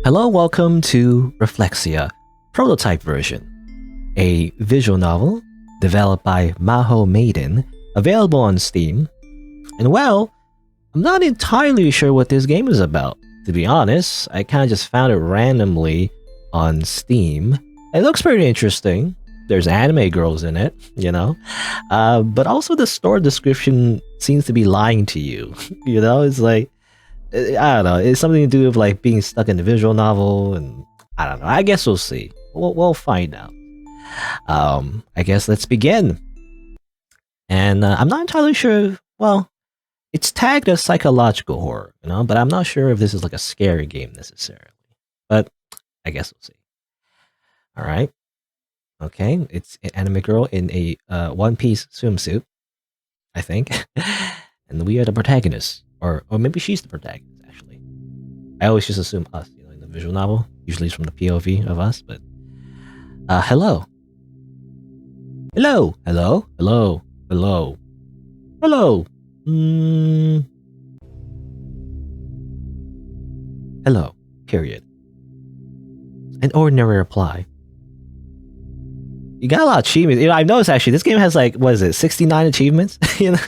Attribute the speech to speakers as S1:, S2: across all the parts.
S1: Hello, welcome to REFLEXIA, prototype version, a visual novel developed by mahoumaiden, available on Steam. And well, I'm not entirely sure what this game is about. To be honest, I kind of just found it randomly on Steam. It looks pretty interesting. There's anime girls in it, you know? But also the store description seems to be lying to you. You know, it's like, I don't know. It's something to do with like being stuck in the visual novel, and I don't know. I guess we'll see. We'll find out. I guess let's begin. And I'm not entirely sure. Well, it's tagged as psychological horror, you know, but I'm not sure if this is like a scary game necessarily. But I guess we'll see. All right. Okay, it's an anime girl in a one-piece swimsuit, I think, and we are the protagonist. Or maybe she's the protagonist, actually. I always just assume us, you know, in the visual novel. Usually it's from the POV of us, but... hello. Hello. Hello. Hello. Hello. Hello. Hello. Period. An ordinary reply. You got a lot of achievements. You know, I've noticed, actually, this game has, like, what is it, 69 achievements? You know?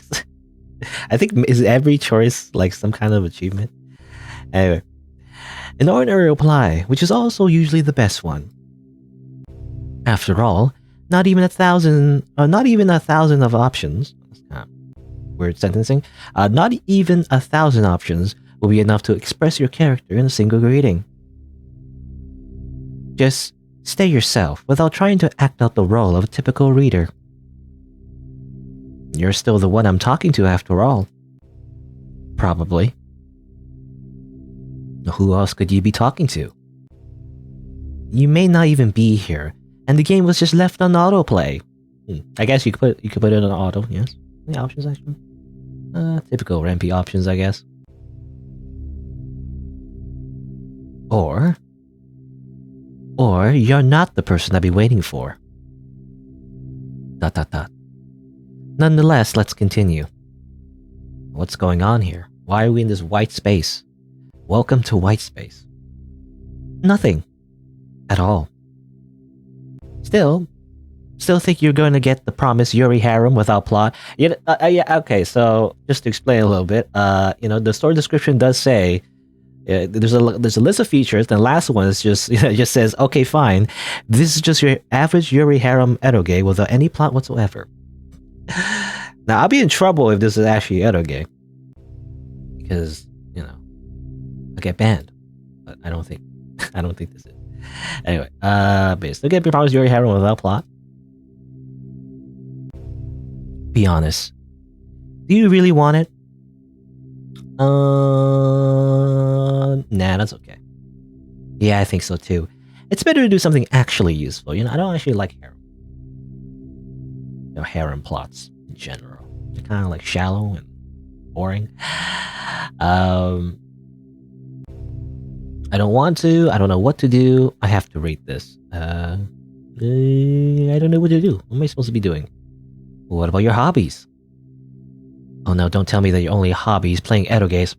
S1: I think, is every choice like some kind of achievement? Anyway, an ordinary reply, which is also usually the best one. After all, not even a thousand of options. Weird sentencing. Not even 1,000 options will be enough to express your character in a single greeting. Just stay yourself without trying to act out the role of a typical reader. You're still the one I'm talking to after all. Probably. Who else could you be talking to? You may not even be here, and the game was just left on autoplay. I guess you could put it on auto, yes. The options actually. Typical rampy options, I guess. Or you're not the person I'd be waiting for. ... Nonetheless, let's continue. What's going on here? Why are we in this white space? Welcome to white space. Nothing. At all. Still think you're going to get the promised Yuri harem without plot? Yeah, okay, so just to explain a little bit, you know, the store description does say there's a list of features. The last one is just, you know, it just says, okay, fine, this is just your average Yuri harem eroge without any plot whatsoever. Now, I'll be in trouble if this is actually eroge, because, you know, I'll get banned. But I don't think this is. Anyway, but you still get promised Yuri harem without plot. Be honest. Do you really want it? Nah, that's okay. Yeah, I think so too. It's better to do something actually useful. You know, I don't actually like harem. You know, harem plots in general. They're kind of like shallow and boring. I don't want to. I don't know what to do. I have to rate this. I don't know what to do. What am I supposed to be doing? Well, what about your hobbies? Oh no, don't tell me that your only hobby is playing eroges.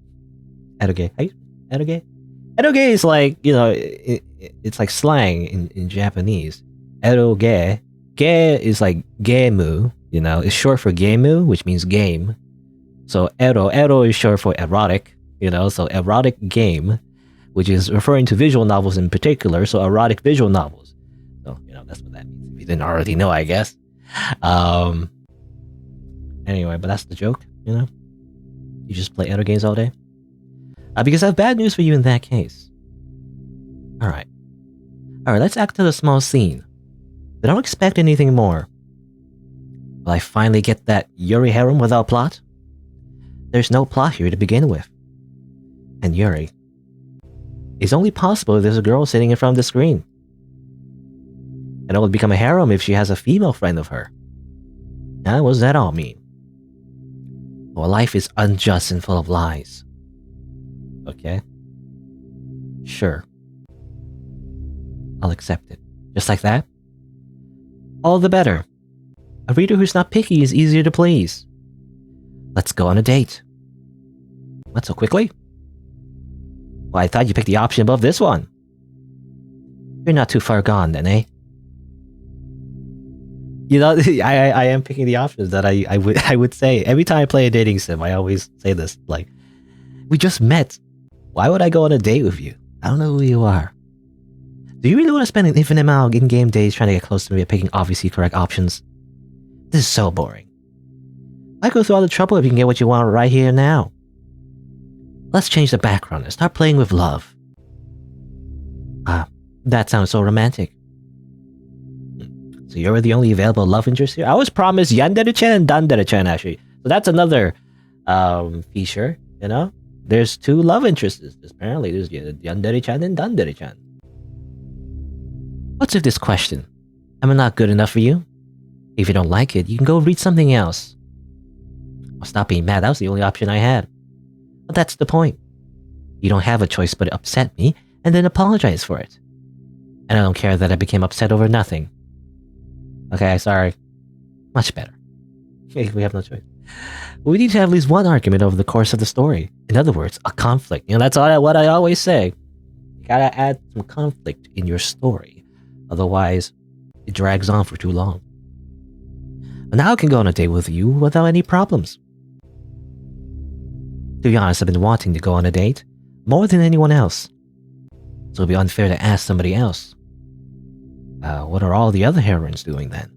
S1: Eroge. Hey? Eroge? Eroge is like, you know, it's like slang in Japanese. Eroge. Ge is like gemu, you know, it's short for gemu, which means game. So ero is short for erotic, you know, so erotic game, which is referring to visual novels in particular, so erotic visual novels. So, you know, that's what that means. If you didn't already know, I guess. Anyway, but that's the joke, you know? You just play eroges all day? Because I have bad news for you in that case. Alright, let's act out a small scene. But don't expect anything more. Will I finally get that Yuri harem without plot? There's no plot here to begin with. And Yuri is only possible if there's a girl sitting in front of the screen. And it will become a harem if she has a female friend of her. Now, what does that all mean? Well, life is unjust and full of lies. Okay. Sure. I'll accept it. Just like that? All the better. A reader who's not picky is easier to please. Let's go on a date. What, so quickly? Well, I thought you picked the option above this one. You're not too far gone then, eh? You know, I am picking the options that I would say. Every time I play a dating sim, I always say this, like, we just met. Why would I go on a date with you? I don't know who you are. Do you really want to spend an infinite amount of in-game days trying to get close to me and picking obviously correct options? This is so boring. Why go through all the trouble if you can get what you want right here and now? Let's change the background and start playing with love. That sounds so romantic. So you're the only available love interest here? I was promised yandere-chan and dandere-chan, actually. So that's another feature, you know? There's 2 love interests, apparently. There's yandere-chan and dandere-chan. What's with this question? Am I not good enough for you? If you don't like it, you can go read something else. Well, stop being mad, that was the only option I had. But that's the point. You don't have a choice but to upset me, and then apologize for it. And I don't care that I became upset over nothing. Okay, sorry. Much better. Okay, we have no choice. We need to have at least one argument over the course of the story. In other words, a conflict. You know, that's what I always say. You gotta add some conflict in your story. Otherwise, it drags on for too long. But now I can go on a date with you without any problems. To be honest, I've been wanting to go on a date more than anyone else. So it'd be unfair to ask somebody else. What are all the other heroines doing then?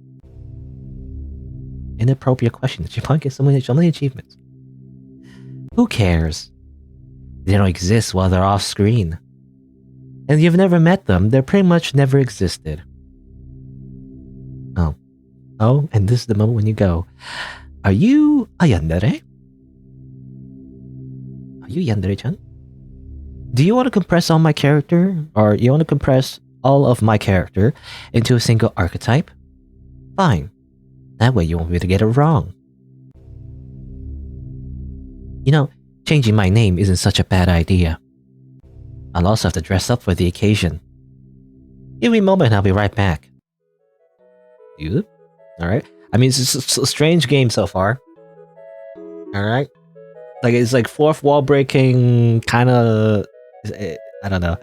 S1: Inappropriate question. Did you get so many achievements? Who cares? They don't exist while they're off screen. And if you've never met them, they're pretty much never existed. Oh, and this is the moment when you go, are you a yandere? Are you yandere-chan? Do you want to compress all my character, or you want to compress all of my character into a single archetype? Fine. That way you won't be able to get it wrong. You know, changing my name isn't such a bad idea. I'll also have to dress up for the occasion. Give me a moment and I'll be right back. You? Alright. I mean, it's a strange game so far. Alright. Like, it's like fourth wall breaking, kind of... I don't know.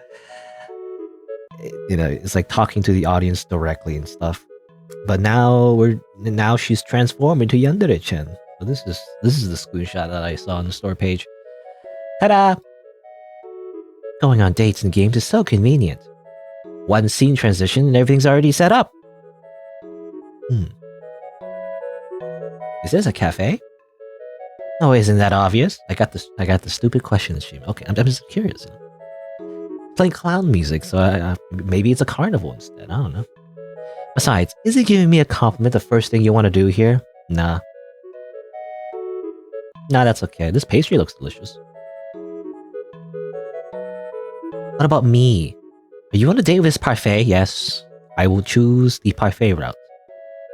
S1: You know, it's like talking to the audience directly and stuff. But now she's transformed into yandere-chan. So this is the screenshot that I saw on the store page. Ta-da! Going on dates in games is so convenient. One scene transition and everything's already set up. Is this a cafe? No, isn't that obvious? I got the stupid question stream. Okay, I'm just curious. Playing clown music, so maybe it's a carnival instead. I don't know. Besides, is it giving me a compliment the first thing you want to do here? Nah. Nah, that's okay. This pastry looks delicious. What about me? Are you on a date with this parfait? Yes. I will choose the parfait route.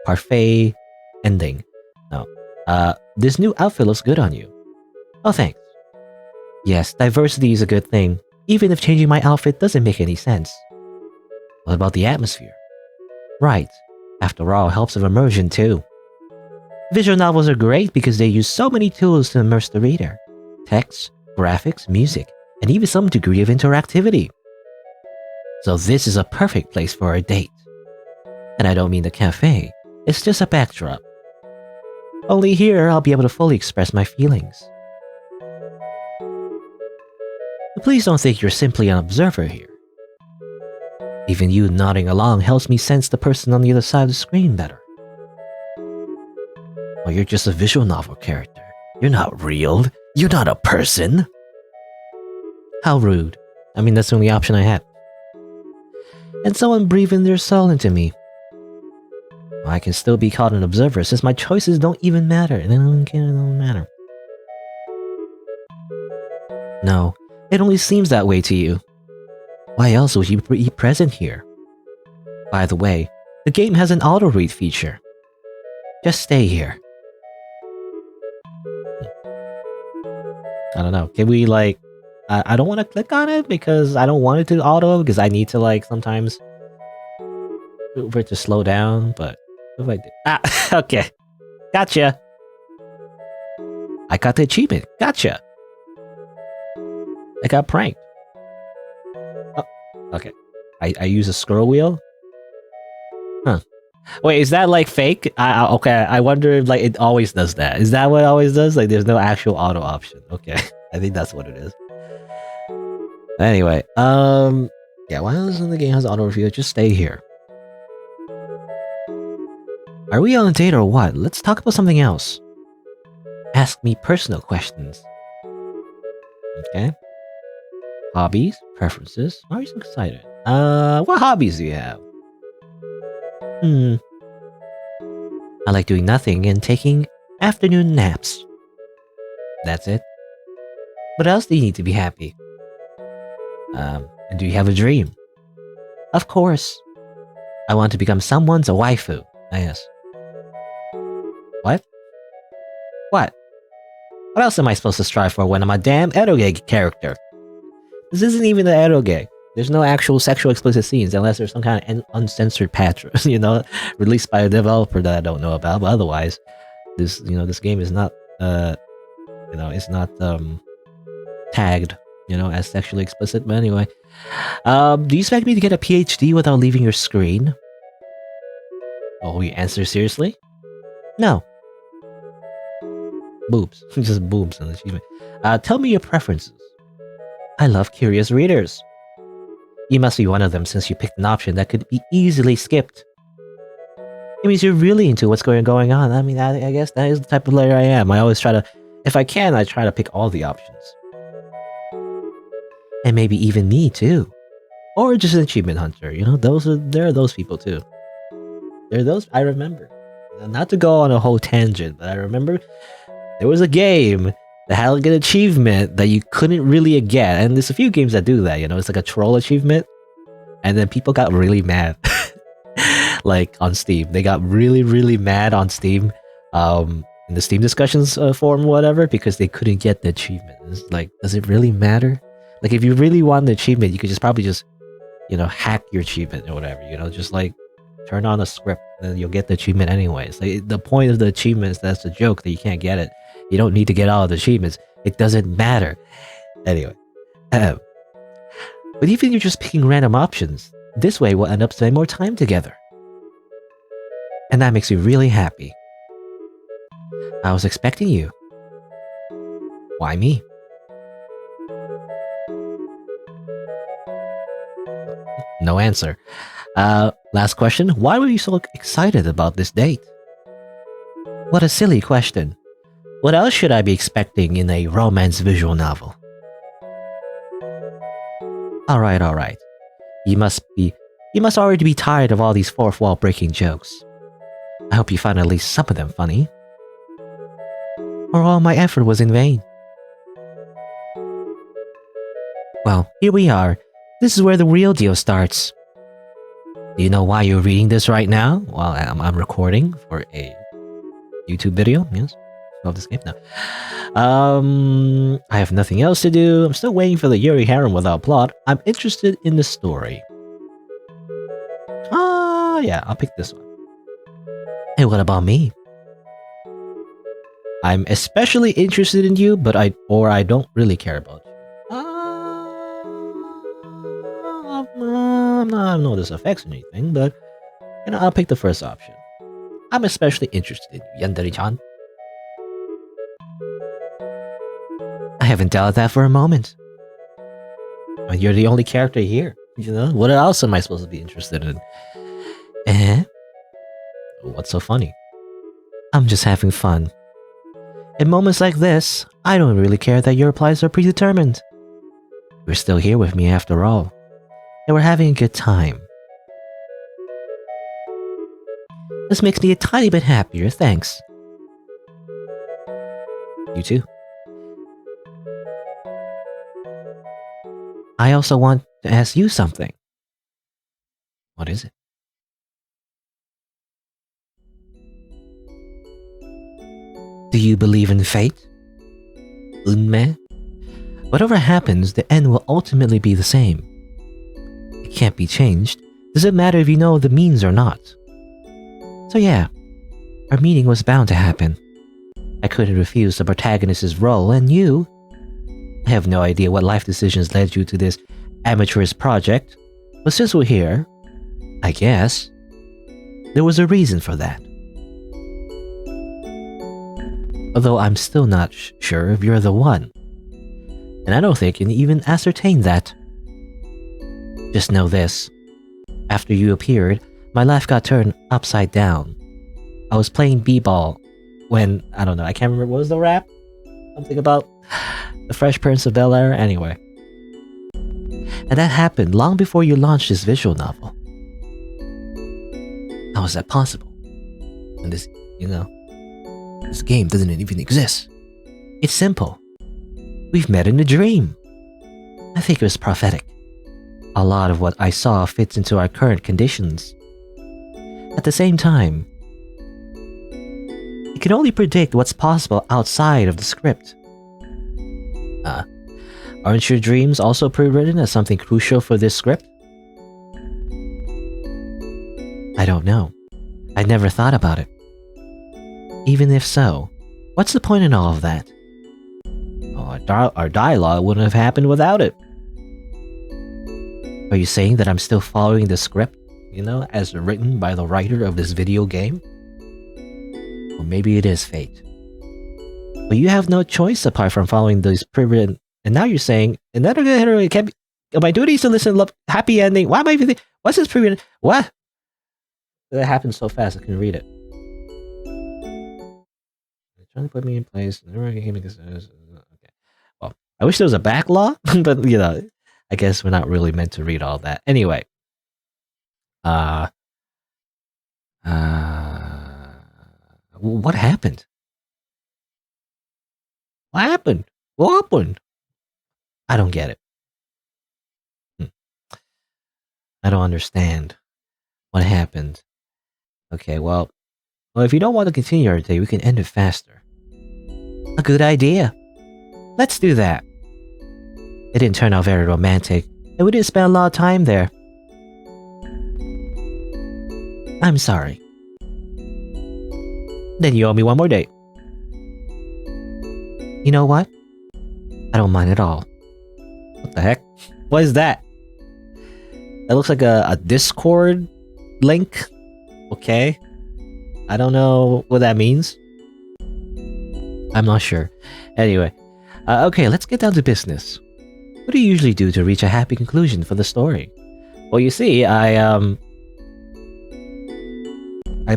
S1: Parfait ending. No. This new outfit looks good on you. Oh, thanks. Yes, diversity is a good thing, even if changing my outfit doesn't make any sense. What about the atmosphere? Right. After all, it helps with immersion too. Visual novels are great because they use so many tools to immerse the reader. Text, graphics, music, and even some degree of interactivity. So this is a perfect place for a date. And I don't mean the cafe, it's just a backdrop. Only here I'll be able to fully express my feelings. But please don't think you're simply an observer here. Even you nodding along helps me sense the person on the other side of the screen better. Well, you're just a visual novel character. You're not real. You're not a person. How rude. I mean, that's the only option I had. And someone breathing their soul into me. Well, I can still be called an observer since my choices don't even matter. They don't matter. No, it only seems that way to you. Why else would you be present here? By the way, the game has an auto-read feature. Just stay here. I don't know. Can we like... I don't want to click on it because I don't want it to auto because I need to like sometimes for it to slow down, but what if I do? Ah, okay. Gotcha. I got the achievement. Gotcha. I got pranked. Oh, okay. I use a scroll wheel? Huh. Wait, is that like fake? Okay, I wonder if like it always does that. Is that what it always does? Like there's no actual auto option. Okay, I think that's what it is. Anyway, yeah, while the game has auto review, just stay here. Are we on a date or what? Let's talk about something else. Ask me personal questions. Okay. Hobbies, preferences. Why are you so excited? What hobbies do you have? I like doing nothing and taking afternoon naps. That's it. What else do you need to be happy? Do you have a dream? Of course. I want to become someone's a waifu. Yes. What? What? What else am I supposed to strive for when I'm a damn eroge character? This isn't even an eroge. There's no actual sexual explicit scenes unless there's some kind of uncensored patch, released by a developer that I don't know about. But otherwise, this game is not, it's not tagged, as sexually explicit. But anyway, do you expect me to get a PhD without leaving your screen? Oh, you answer seriously? No. Boobs, just boobs an achievement. Tell me your preferences. I love curious readers. You must be one of them since you picked an option that could be easily skipped. It means you're really into what's going on. I mean, I guess that is the type of player I am. I always try to, if I can, I try to pick all the options. And maybe even me too. Or just an achievement hunter, there are those people too. There are those, I remember. Not to go on a whole tangent, but I remember there was a game that had like an achievement that you couldn't really get. And there's a few games that do that, it's like a troll achievement. And then people got really mad. Like on Steam. They got really, really mad on Steam. In the Steam discussions forum or whatever, because they couldn't get the achievement. It's like, does it really matter? Like if you really want the achievement, you could probably just hack your achievement or whatever, just like turn on a script and you'll get the achievement anyways. Like the point of the achievement is that's a joke that you can't get it. You don't need to get all of the achievements. It doesn't matter. Anyway. But even if you're just picking random options, this way we'll end up spending more time together. And that makes me really happy. I was expecting you. Why me? No answer. Last question. Why were you so excited about this date? What a silly question. What else should I be expecting in a romance visual novel? Alright. You must already be tired of all these fourth wall breaking jokes. I hope you find at least some of them funny. Or all my effort was in vain. Well, here we are. This is where the real deal starts. Do you know why you're reading this right now? Well, I'm recording for a YouTube video, yes. Of this game now. I have nothing else to do. I'm still waiting for the Yuri harem without plot. I'm interested in the story. Yeah, I'll pick this one. Hey, what about me? I'm especially interested in you, but I don't really care about you. I don't know if this affects anything, but I'll pick the first option. I'm especially interested in you, Yandere-chan. I haven't doubted that for a moment. I mean, you're the only character here. What else am I supposed to be interested in? What's so funny? I'm just having fun. In moments like this, I don't really care that your replies are predetermined. You're still here with me after all, and we're having a good time. This makes me a tiny bit happier, thanks. You too. I also want to ask you something. What is it? Do you believe in fate? Unme? Whatever happens, the end will ultimately be the same. It can't be changed. Does it matter if you know the means or not? So yeah, our meeting was bound to happen. I couldn't refuse the protagonist's role, and you? I have no idea what life decisions led you to this amateurist project, But since we're here, I guess there was a reason for that. Although I'm still not sure if you're the one. And I don't think you can even ascertain that. Just know this. After you appeared, my life got turned upside down. I was playing b-ball when, I don't know, I can't remember, what was the rap? Something about the Fresh Prince of Bel-Air? Anyway. And that happened long before you launched this visual novel. How is that possible? And this, this game doesn't even exist. It's simple. We've met in a dream. I think it was prophetic. A lot of what I saw fits into our current conditions. At the same time, you can only predict what's possible outside of the script. Aren't your dreams also pre-written as something crucial for this script? I don't know. I never thought about it. Even if so, what's the point in all of that? Our dialogue wouldn't have happened without it. Are you saying that I'm still following the script, as written by the writer of this video game? Or maybe it is fate. But you have no choice apart from following those pre-written. And now you're saying, another hero can't be. My duty is to listen to love, happy ending. Why am I even thinking? What's this pre-written? What? That happened so fast I couldn't read it. They're trying to put me in place. Okay. Well, I wish there was a backlog, but I guess we're not really meant to read all that. Anyway. What happened? What happened? What happened? I don't get it. I don't understand what happened. Okay, well, if you don't want to continue our day, we can end it faster. A good idea. Let's do that. It didn't turn out very romantic, and we didn't spend a lot of time there. I'm sorry. Then you owe me one more date. You know what? I don't mind at all. What the heck? What is that? That looks like a Discord link. Okay. I don't know what that means. I'm not sure. Anyway. Okay, let's get down to business. What do you usually do to reach a happy conclusion for the story? Well, you see, I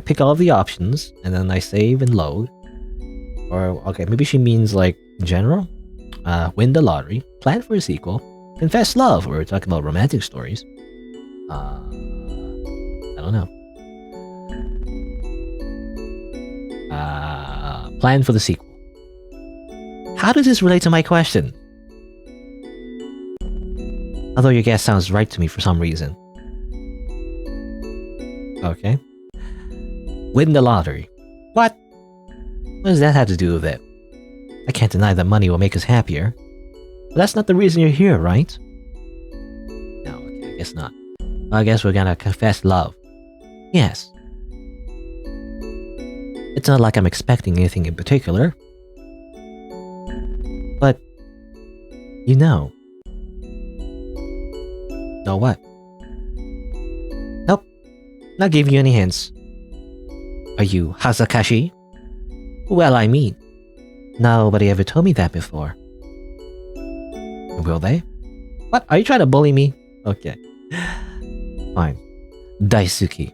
S1: pick all of the options, and then I save and load. Or, okay, maybe she means, like, in general. Win the lottery, plan for a sequel, confess love, or talk about romantic stories. I don't know. Plan for the sequel. How does this relate to my question? Although your guess sounds right to me for some reason. Okay. Win the lottery. What? What does that have to do with it? I can't deny that money will make us happier. But that's not the reason you're here, right? No, okay, I guess not. Well, I guess we're gonna confess love. Yes. It's not like I'm expecting anything in particular. But, Know what? Nope. Not giving you any hints. Are you Hazakashi? Well, I mean, nobody ever told me that before. Will they? What? Are you trying to bully me? Okay. Fine. Daisuki.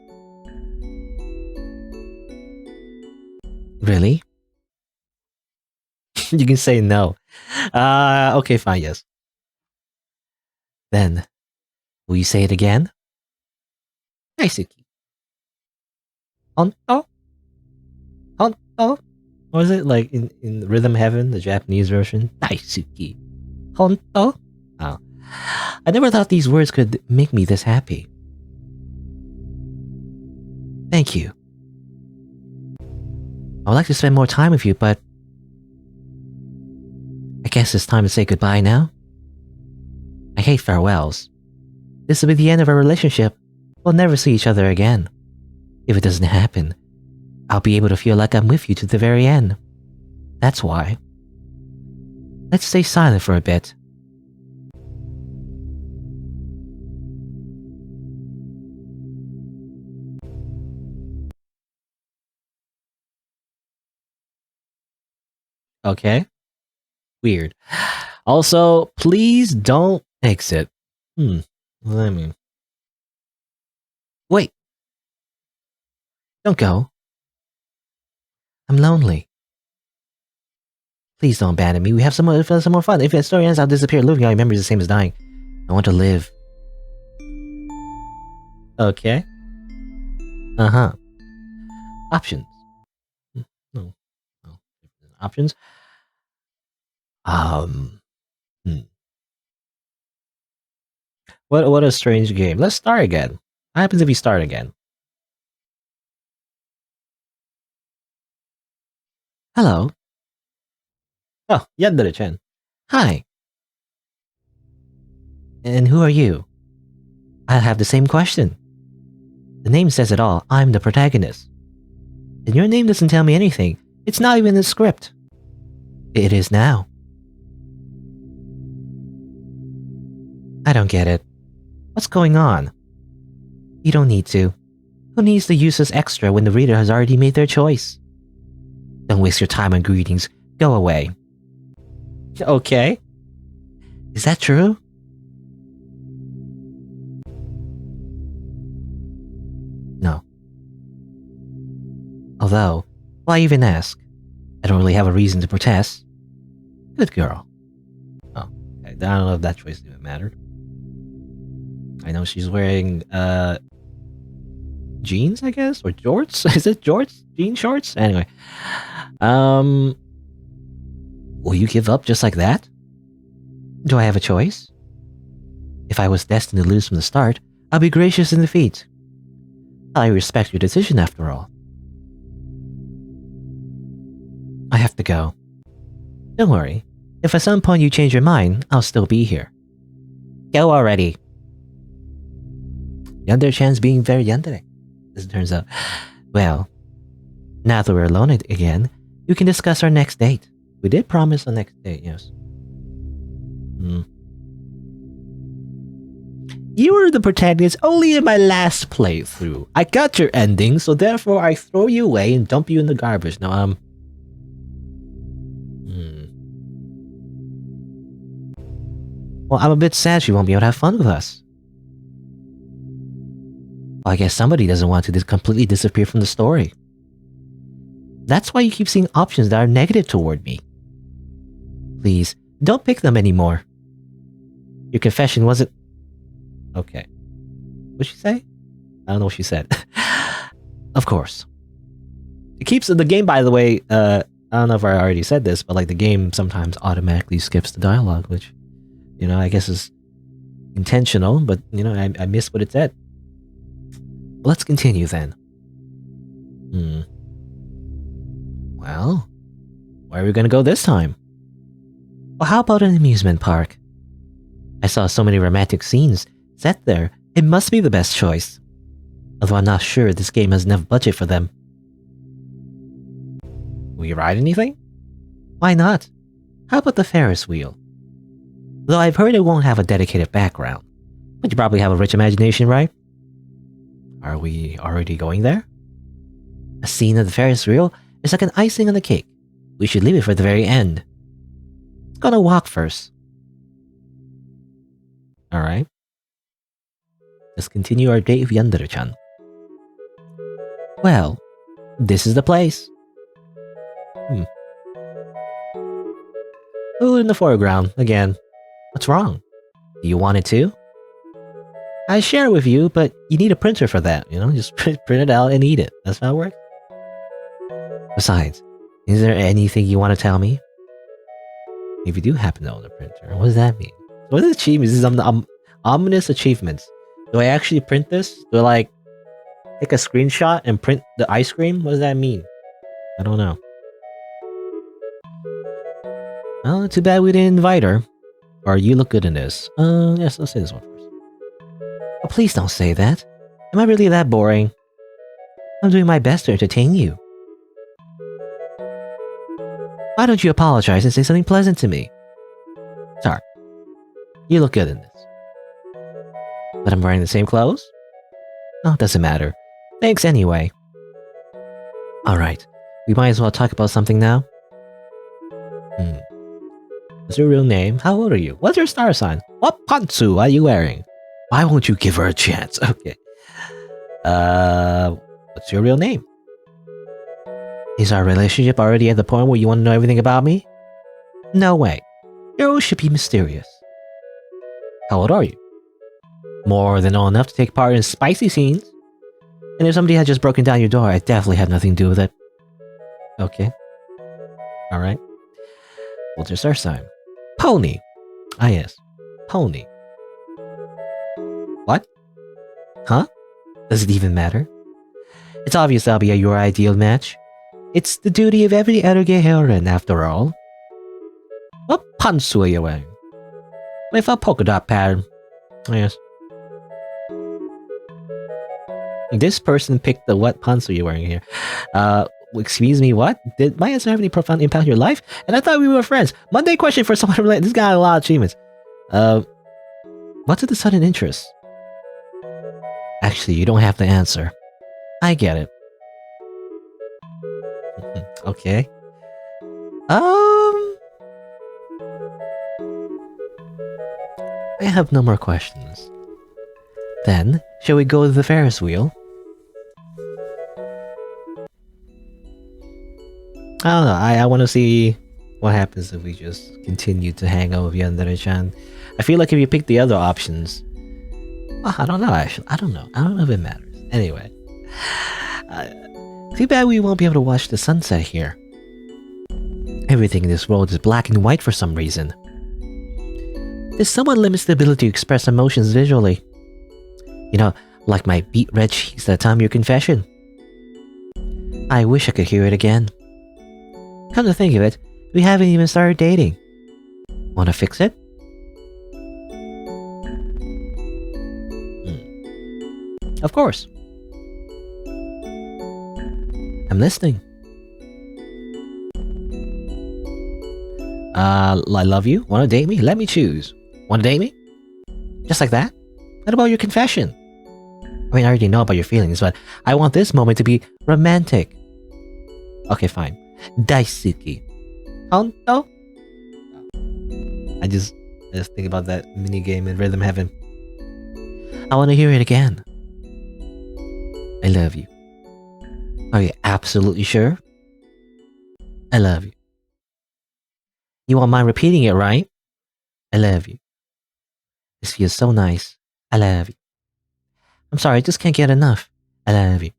S1: Really? You can say no. Okay, fine, yes. Then, will you say it again? Daisuki. Honto? Honto? Or is it like in Rhythm Heaven, the Japanese version? Daisuki. Honto? Oh. I never thought these words could make me this happy. Thank you. I would like to spend more time with you, but I guess it's time to say goodbye now. I hate farewells. This will be the end of our relationship. We'll never see each other again. If it doesn't happen, I'll be able to feel like I'm with you to the very end. That's why. Let's stay silent for a bit. Okay. Weird. Also, please don't exit. Let me. Wait. Don't go. I'm lonely. Please don't abandon me. We have some more fun. If the story ends, I'll disappear. Living all your memories is the same as dying. I want to live. Okay. Uh-huh. Options. No. No. Options. Um. Hmm. What a strange game. Let's start again. What happens if we start again? Hello. Oh, yandere-chan. Hi. And who are you? I have the same question. The name says it all. I'm the protagonist. And your name doesn't tell me anything. It's not even in the script. It is now. I don't get it. What's going on? You don't need to. Who needs to use this extra when the reader has already made their choice? Don't waste your time on greetings. Go away. Okay. Is that true? No. Although, why even ask? I don't really have a reason to protest. Good girl. Oh, okay. I don't know if that choice even mattered. I know she's wearing, jeans, I guess? Or jorts? Is it jorts? Jean shorts? Anyway. Will you give up just like that? Do I have a choice? If I was destined to lose from the start, I'll be gracious in defeat. I respect your decision after all. I have to go. Don't worry. If at some point you change your mind, I'll still be here. Go already. Yandere-chan's being very yandere, as it turns out. Well, now that we're alone again, you can discuss our next date. We did promise a next date, yes. You were the protagonist only in my last playthrough. I got your ending, so therefore I throw you away and dump you in the garbage. Now, Well, I'm a bit sad she won't be able to have fun with us. Well, I guess somebody doesn't want to completely disappear from the story. That's why you keep seeing options that are negative toward me. Please, don't pick them anymore. Your confession wasn't... Okay. What'd she say? I don't know what she said. Of course. It keeps... The game, by the way, I don't know if I already said this, but like the game sometimes automatically skips the dialogue, which, you know, I guess is intentional, but, you know, I missed what it said. Let's continue then. Well, where are we gonna go this time? Well, how about an amusement park? I saw so many romantic scenes set there. It must be the best choice. Although I'm not sure this game has enough budget for them. Will you ride anything? Why not? How about the Ferris wheel? Though I've heard it won't have a dedicated background. But you probably have a rich imagination, right? Are we already going there? A scene of the Ferris wheel is like an icing on the cake. We should leave it for the very end. Let's go on a walk first. Alright. Let's continue our date with Yandere-chan. Well, this is the place. Food in the foreground, again. What's wrong? Do you want it too? I share it with you, but you need a printer for that, you know? Just print it out and eat it. That's how it works. Besides, is there anything you want to tell me? If you do happen to own a printer, what does that mean? What is achievements? This is ominous achievements. Do I actually print this? Do I like take a screenshot and print the ice cream? What does that mean? I don't know. Well, too bad we didn't invite her. Or you look good in this. Yes, let's say this one first. Oh, please don't say that. Am I really that boring? I'm doing my best to entertain you. Why don't you apologize and say something pleasant to me? Sorry. You look good in this. But I'm wearing the same clothes? Oh, doesn't matter. Thanks anyway. Alright, we might as well talk about something now. What's your real name? How old are you? What's your star sign? What pantsu are you wearing? Why won't you give her a chance? Okay. What's your real name? Is our relationship already at the point where you want to know everything about me? No way. Heroes should be mysterious. How old are you? More than old enough to take part in spicy scenes. And if somebody had just broken down your door, I definitely had nothing to do with it. Okay. Alright. What's your star sign? Pony. Ah yes. Pony. What? Huh? Does it even matter? It's obvious I'll be your ideal match. It's the duty of every eroge heroine, after all. What pantsu are you wearing? With a polka dot pattern. Yes. This person picked the what pantsu you're wearing here. Excuse me, what? Did my answer have any profound impact on your life? And I thought we were friends. Monday question for someone related. This guy had a lot of achievements. What's the sudden interest? Actually, you don't have to answer. I get it. Okay. I have no more questions. Then, shall we go to the Ferris wheel? I don't know, I want to see what happens if we just continue to hang out with Yandere-chan. I feel like if you pick the other options... Well, I don't know, actually. I don't know if it matters. Anyway. Too bad we won't be able to watch the sunset here. Everything in this world is black and white for some reason. This somewhat limits the ability to express emotions visually. You know, like my beet red cheeks at the time of your confession. I wish I could hear it again. Come to think of it, we haven't even started dating. Wanna fix it? Of course. I'm listening. I love you. Wanna date me? Let me choose. Wanna date me? Just like that? What about your confession? I mean, I already know about your feelings, but I want this moment to be romantic. Okay, fine. Daisuki. Honto? I just think about that minigame in Rhythm Heaven. I want to hear it again. I love you. Are you absolutely sure? I love you. You won't mind repeating it, right? I love you. This feels so nice. I love you. I'm sorry, I just can't get enough. I love you.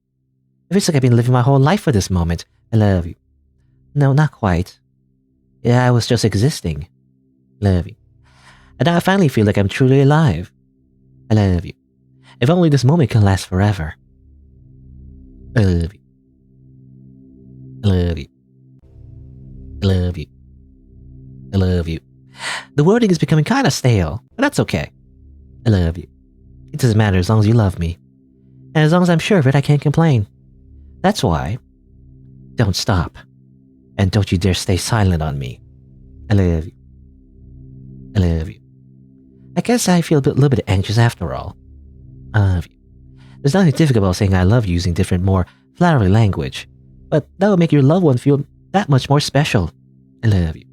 S1: It feels like I've been living my whole life for this moment. I love you. No, not quite. Yeah, I was just existing. Love you. And now I finally feel like I'm truly alive. I love you. If only this moment can last forever. I love you. I love you. I love you. I love you. The wording is becoming kind of stale, but that's okay. I love you. It doesn't matter as long as you love me. And as long as I'm sure of it, I can't complain. That's why. Don't stop. And don't you dare stay silent on me. I love you. I love you. I guess I feel a little bit anxious after all. I love you. There's nothing difficult about saying I love you using different, more flowery language. But that would make your loved one feel that much more special. I love you.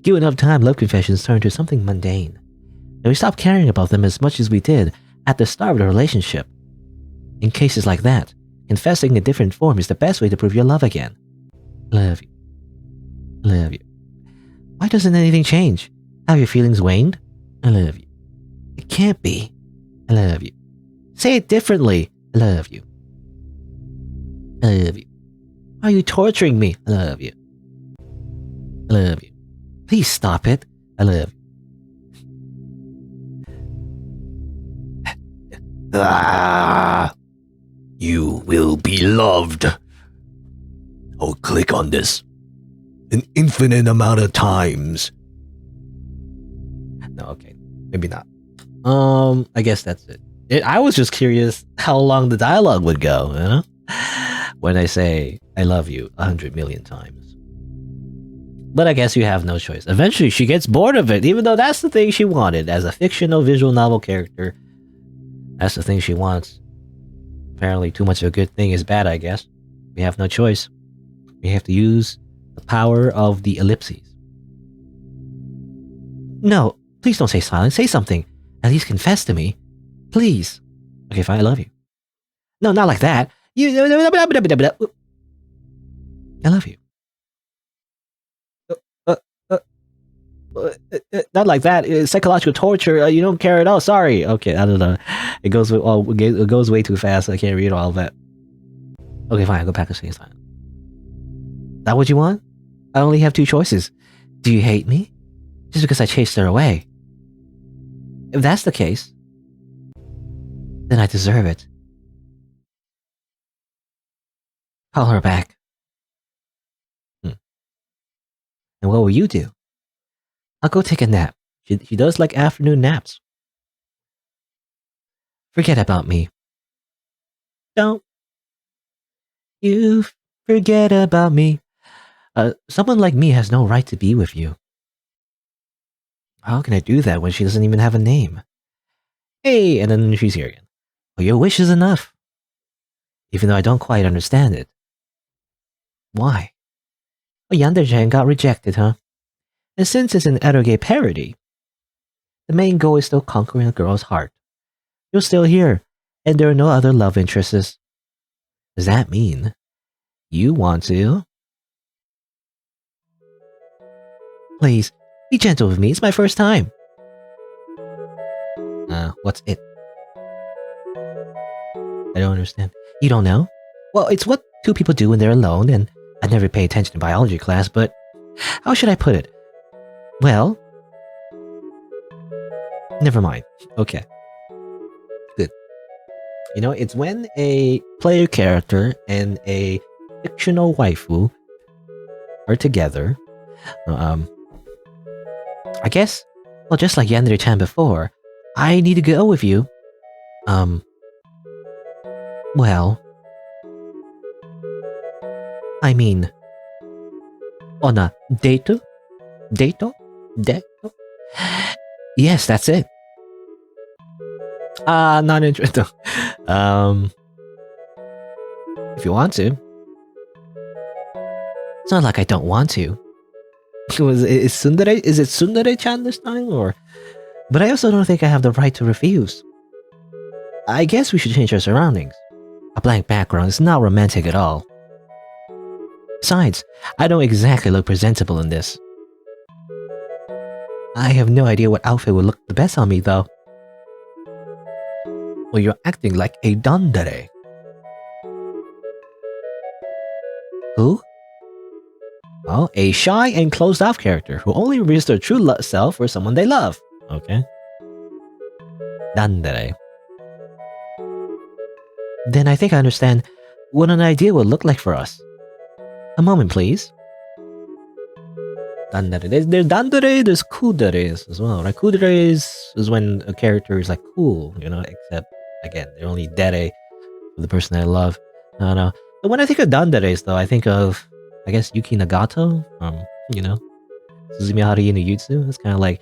S1: Give enough time, love confessions turn to something mundane. And we stop caring about them as much as we did at the start of the relationship. In cases like that, confessing in different form is the best way to prove your love again. I love you. I love you. Why doesn't anything change? Have your feelings waned? I love you. It can't be. I love you. Say it differently. I love you. I love you. Why are you torturing me? I love you. I love you. Please stop it. I love you.
S2: You will be loved. I'll click on this an infinite amount of times.
S1: No, okay. Maybe not. I guess that's it. I was just curious how long the dialogue would go, you know? When I say, I love you 100 million times. But I guess you have no choice. Eventually, she gets bored of it, even though that's the thing she wanted. As a fictional visual novel character, that's the thing she wants. Apparently, too much of a good thing is bad, I guess. We have no choice. We have to use the power of the ellipses. No, please don't say silent. Say something. At least confess to me. Please. Okay, fine, I love you. No, not like that. I love you. Not like that. It's psychological torture. You don't care at all. Sorry. Okay, I don't know. It goes way too fast. I can't read all of that. Okay, fine. I'll go back to saying silent. That what you want? I only have two choices. Do you hate me? Just because I chased her away. If that's the case, then I deserve it. Call her back. And what will you do? I'll go take a nap. She does like afternoon naps. Forget about me. Don't you forget about me. Someone like me has no right to be with you. How can I do that when she doesn't even have a name? Hey, and then she's here again. Well, your wish is enough. Even though I don't quite understand it. Why? Well, Yandere got rejected, huh? And since it's an eroge parody, the main goal is still conquering a girl's heart. You're still here, and there are no other love interests. Does that mean you want to? Please, be gentle with me. It's my first time. What's it? I don't understand. You don't know? Well, it's what two people do when they're alone, and I never pay attention in biology class, but how should I put it? Well, never mind. Okay. Good. You know, it's when a player character and a fictional waifu are together. I guess, well, just like Yandere-chan before, I need to go with you. Well, I mean, on a date? Date? Yes, that's it. Not interested. If you want to. It's not like I don't want to. Is it Tsundere-chan this time, or? But I also don't think I have the right to refuse. I guess we should change our surroundings. A blank background is not romantic at all. Besides, I don't exactly look presentable in this. I have no idea what outfit would look the best on me, though. Well, you're acting like a Dandere. Who? Well, a shy and closed-off character who only reveals their true self for someone they love. Okay. Dandere. Then I think I understand what an idea would look like for us. A moment, please. Dandere. There's Dandere, there's kuderes as well, right? Kuderes is when a character is like cool, you know, except, again, they're only dere for the person I love. No. But when I think of Danderes, though, I think of, I guess, Yuki Nagato from, you know, Suzumiya Haruhi no Jutsu. It's kind of like,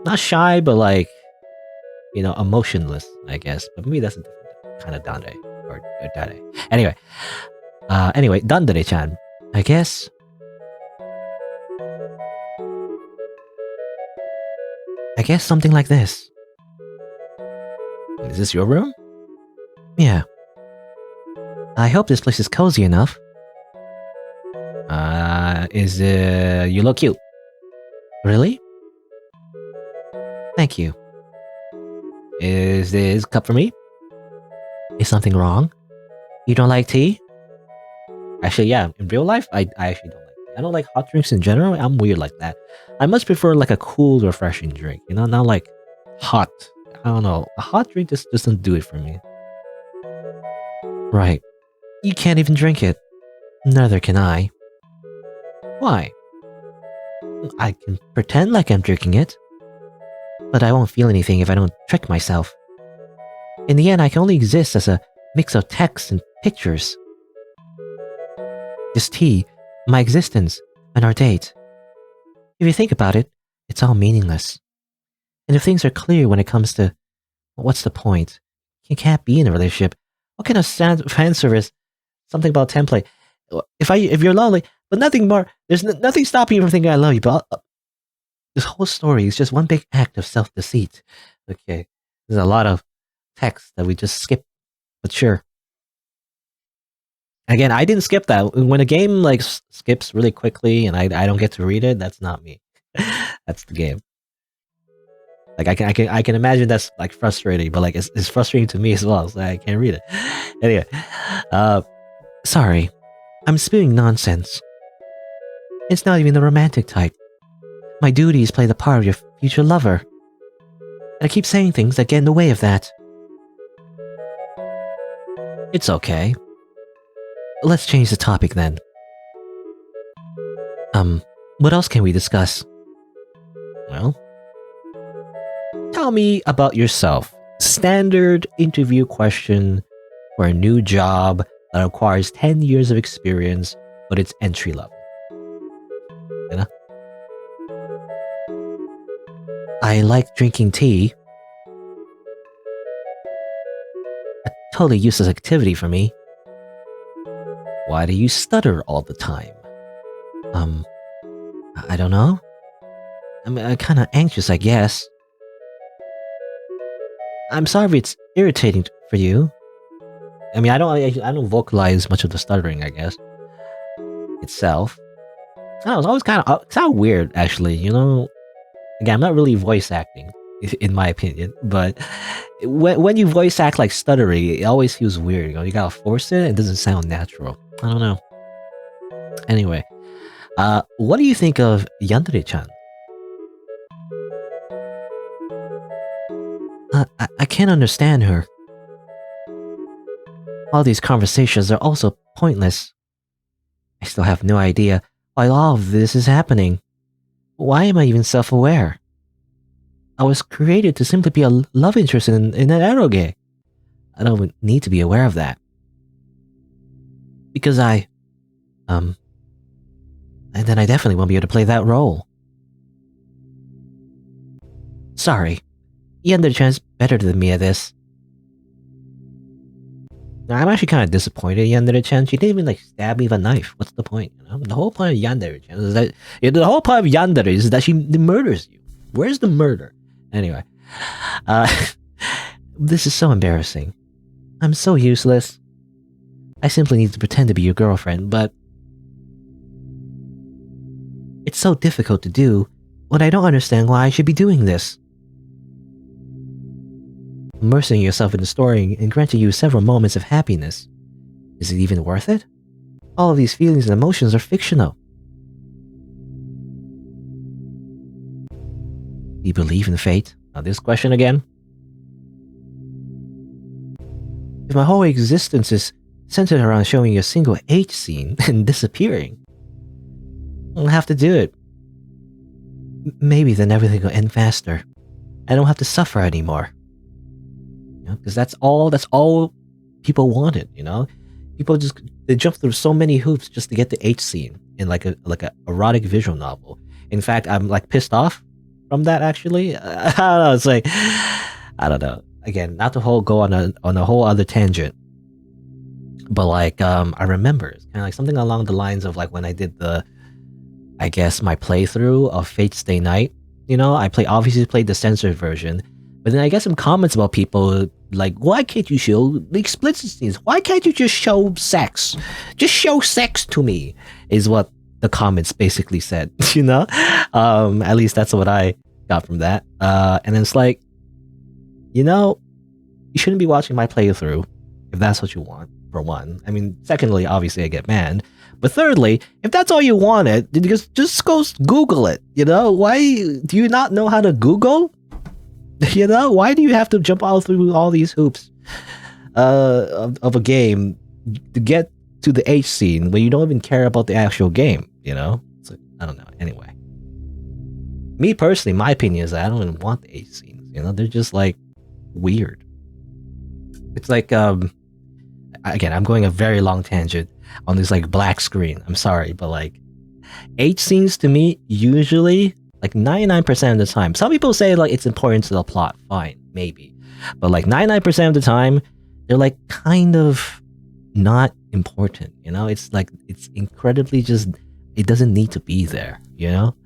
S1: not shy, but like, you know, emotionless, I guess. But maybe that's a different kind of Dandere, or dare. Anyway, Dandere-chan. I guess something like this. Is this your room? Yeah. I hope this place is cozy enough. You look cute. Really? Thank you. Is this cup for me? Is something wrong? You don't like tea? Actually, yeah, in real life, I actually don't like tea. I don't like hot drinks in general. I'm weird like that. I much prefer like a cool, refreshing drink, you know, not like hot. I don't know. A hot drink just doesn't do it for me. Right. You can't even drink it. Neither can I. Why? I can pretend like I'm drinking it, but I won't feel anything if I don't trick myself. In the end, I can only exist as a mix of text and pictures. This tea, my existence, and our date. If you think about it, it's all meaningless. And if things are clear when it comes to, well, what's the point? You can't be in a relationship. What kind of fan service? Something about template. If you're lonely, but nothing more, there's nothing stopping you from thinking I love you, but This whole story is just one big act of self-deceit. Okay, there's a lot of text that we just skip, but sure. Again, I didn't skip that. When a game like skips really quickly and I don't get to read it, that's not me. That's the game. Like I can imagine that's like frustrating, but like it's frustrating to me as well. So I can't read it. Anyway, sorry, I'm spewing nonsense. It's not even the romantic type. My duty is play the part of your future lover, and I keep saying things that get in the way of that. It's okay. Let's change the topic then. What else can we discuss? Well, tell me about yourself. Standard interview question for a new job that requires 10 years of experience, but it's entry level. You know? I like drinking tea. A totally useless activity for me. Why do you stutter all the time? I don't know. I'm kind of anxious, I guess. I'm sorry it's irritating for you. I mean, I don't vocalize much of the stuttering, I guess. Itself. I don't know, it's always kind of weird, actually. You know, again, I'm not really voice acting, in my opinion, but when you voice act like stuttering, it always feels weird. You know, you gotta force it. It doesn't sound natural. I don't know. Anyway, what do you think of Yandere-chan? I can't understand her. All these conversations are also pointless. I still have no idea why all of this is happening. Why am I even self-aware? I was created to simply be a love interest in an eroge. I don't need to be aware of that. Because and then I definitely won't be able to play that role. Sorry. Yandere-chan's better than me at this. Now, I'm actually kind of disappointed in Yandere-chan. She didn't even like stab me with a knife. What's the point? You know? The whole point of Yandere-chan is that the whole point of Yandere is that she murders you. Where's the murder? Anyway, this is so embarrassing. I'm so useless. I simply need to pretend to be your girlfriend, but it's so difficult to do when I don't understand why I should be doing this. Immersing yourself in the story and granting you several moments of happiness. Is it even worth it? All of these feelings and emotions are fictional. Do you believe in fate? Now this question again. If my whole existence is centered around showing you a single H scene and disappearing, I'll have to do it. Maybe then everything will end faster. I don't have to suffer anymore. Because that's all people wanted, you know? People they jumped through so many hoops just to get the H scene in like a erotic visual novel. In fact, I'm like pissed off from that actually. I don't know, it's like I don't know. Again, not to go on a whole other tangent. But like I remember it's kinda like something along the lines of like when I did my playthrough of Fate's Stay Night. You know, obviously played the censored version. But then I get some comments about people like, why can't you show the explicit scenes? Why can't you just show sex? Just show sex to me, is what the comments basically said, you know? At least that's what I got from that. And then it's like, you know, you shouldn't be watching my playthrough if that's what you want, for one. I mean, secondly, obviously I get banned. But thirdly, if that's all you wanted, just go Google it, you know? Why do you not know how to Google? You know, why do you have to jump all through all these hoops of a game to get to the H scene when you don't even care about the actual game, you know? So, I don't know. Anyway. Me personally, my opinion is that I don't even want the H scenes, you know? They're just like weird. It's like, again, I'm going a very long tangent on this like black screen. I'm sorry, but like H scenes to me usually, like 99% of the time, some people say like it's important to the plot, fine, maybe, but like 99% of the time they're like kind of not important, you know? It's like it's incredibly just, it doesn't need to be there, you know?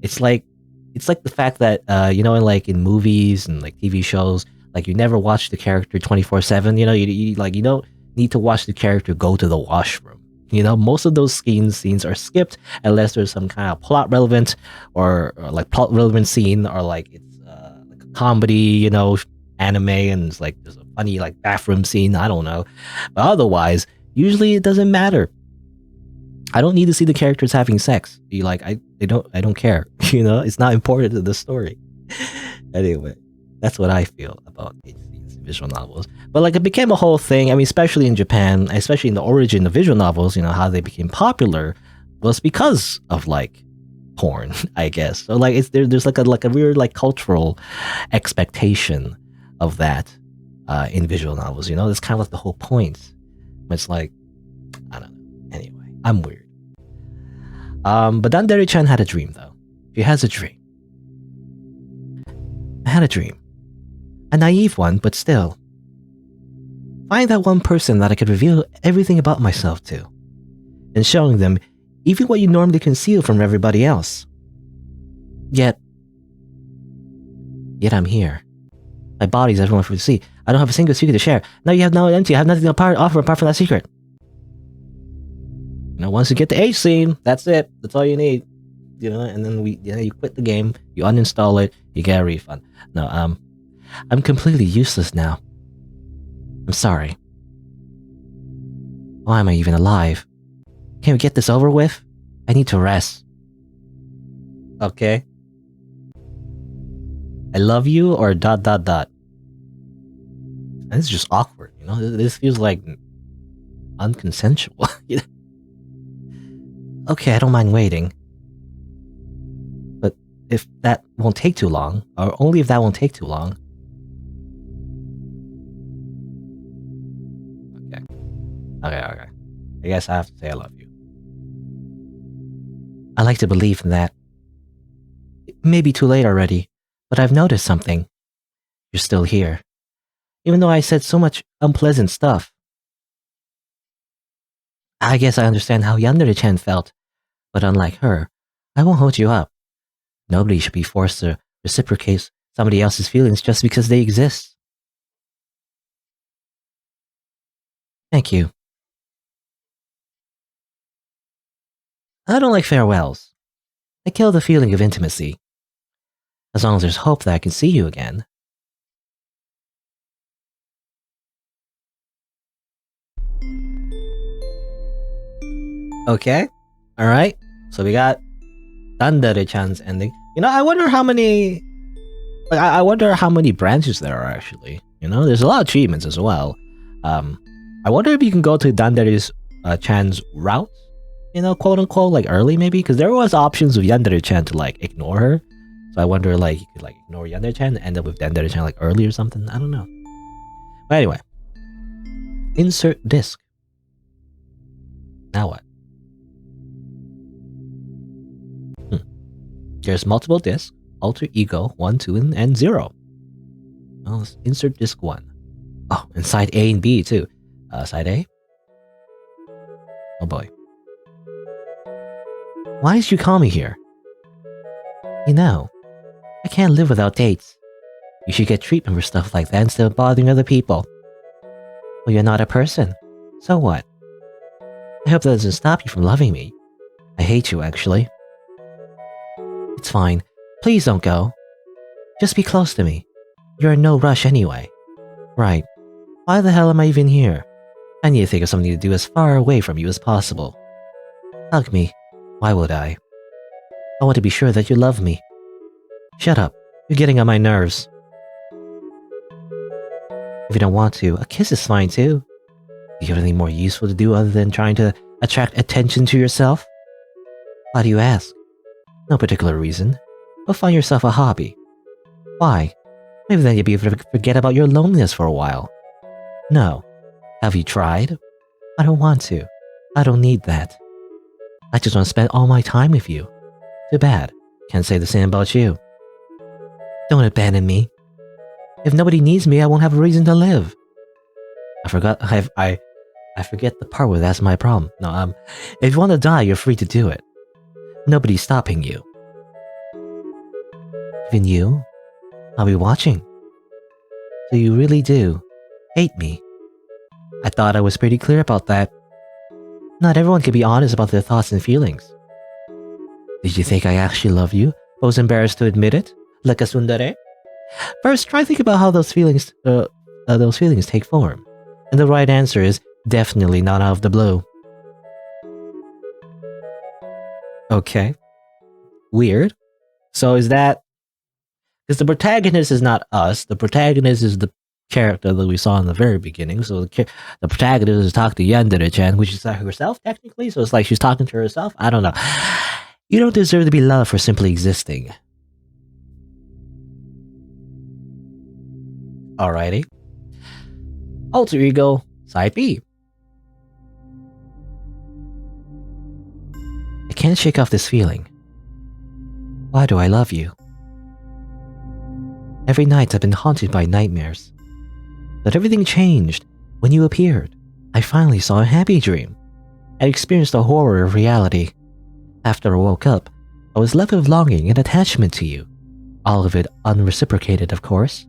S1: It's like it's like the fact that you know, like in movies and like TV shows, like you never watch the character 24/7. You know, you like you don't need to watch the character go to the washroom. You know, most of those scenes are skipped unless there's some kind of plot relevant or like plot relevant scene, or like it's like a comedy, you know, anime, and it's like there's a funny like bathroom scene. I don't know, but otherwise, usually it doesn't matter. I don't need to see the characters having sex. You like I don't care. You know, it's not important to the story. Anyway, that's what I feel about these visual novels. But like it became a whole thing. I mean, especially in Japan, especially in the origin of visual novels, you know, how they became popular was because of like porn, I guess. So like it's there's like a weird like cultural expectation of that in visual novels, you know? That's kind of like the whole point. It's like I don't know. Anyway, I'm weird. But Dandere-chan had a dream though. She has a dream. I had a dream. A naive one, but still. Find that one person that I could reveal everything about myself to. And showing them even what you normally conceal from everybody else. Yet I'm here. My body's everyone for to see. I don't have a single secret to share. Now you have no empty. I have nothing to offer apart from that secret. You know, once you get the H scene, that's it. That's all you need. You know, and then you quit the game, you uninstall it, you get a refund. No, I'm completely useless now. I'm sorry. Why am I even alive? Can we get this over with? I need to rest. Okay. I love you or ... And this is just awkward, you know? This feels like unconsensual. Okay, I don't mind waiting. But if that won't take too long, or only if that won't take too long. Okay. I guess I have to say I love you. I like to believe in that. It may be too late already, but I've noticed something. You're still here. Even though I said so much unpleasant stuff. I guess I understand how Yandere-chan felt, but unlike her, I won't hold you up. Nobody should be forced to reciprocate somebody else's feelings just because they exist. Thank you. I don't like farewells. They kill the feeling of intimacy. As long as there's hope that I can see you again. Okay. Alright. So we got Dandere-chan's ending. You know, I wonder how many... Like, I wonder how many branches there are actually. You know, there's a lot of achievements as well. I wonder if you can go to Dandere's Chan's route. You know, quote unquote, like early maybe? Because there was options with Yandere-chan to like ignore her. So I wonder like you could like ignore Yandere-chan and end up with Dandere-chan like early or something. I don't know. But anyway. Insert disc. Now what? There's multiple discs. Alter Ego 1, 2, and 0. Well, let's insert disc 1. Oh, and side A and B too. Side A? Oh boy. Why did you call me here? You know, I can't live without dates. You should get treatment for stuff like that instead of bothering other people. Well, you're not a person. So what? I hope that doesn't stop you from loving me. I hate you, actually. It's fine. Please don't go. Just be close to me. You're in no rush anyway. Right. Why the hell am I even here? I need to think of something to do as far away from you as possible. Hug me. Why would I? I want to be sure that you love me. Shut up. You're getting on my nerves. If you don't want to, a kiss is fine too. Do you have anything more useful to do other than trying to attract attention to yourself? Why do you ask? No particular reason. Go find yourself a hobby. Why? Maybe then you'll be able to forget about your loneliness for a while. No. Have you tried? I don't want to. I don't need that. I just want to spend all my time with you. Too bad. Can't say the same about you. Don't abandon me. If nobody needs me, I won't have a reason to live. I forget the part where that's my problem. No, if you want to die, you're free to do it. Nobody's stopping you. Even you? I'll be watching. So you really do hate me? I thought I was pretty clear about that. Not everyone can be honest about their thoughts and feelings. Did you think I actually love you, but was embarrassed to admit it? Like a tsundere? First, try to think about how those feelings take form. And the right answer is definitely not out of the blue. Okay. Weird. So is that... Because the protagonist is not us. The protagonist is the character that we saw in the very beginning. So the protagonist is talking to Yandere-chan, which is herself, technically. So it's like she's talking to herself. I don't know. You don't deserve to be loved for simply existing. Alrighty. Alter ego, side B. I can't shake off this feeling. Why do I love you? Every night I've been haunted by nightmares. But everything changed when you appeared. I finally saw a happy dream. I experienced the horror of reality. After I woke up, I was left with longing and attachment to you. All of it unreciprocated, of course.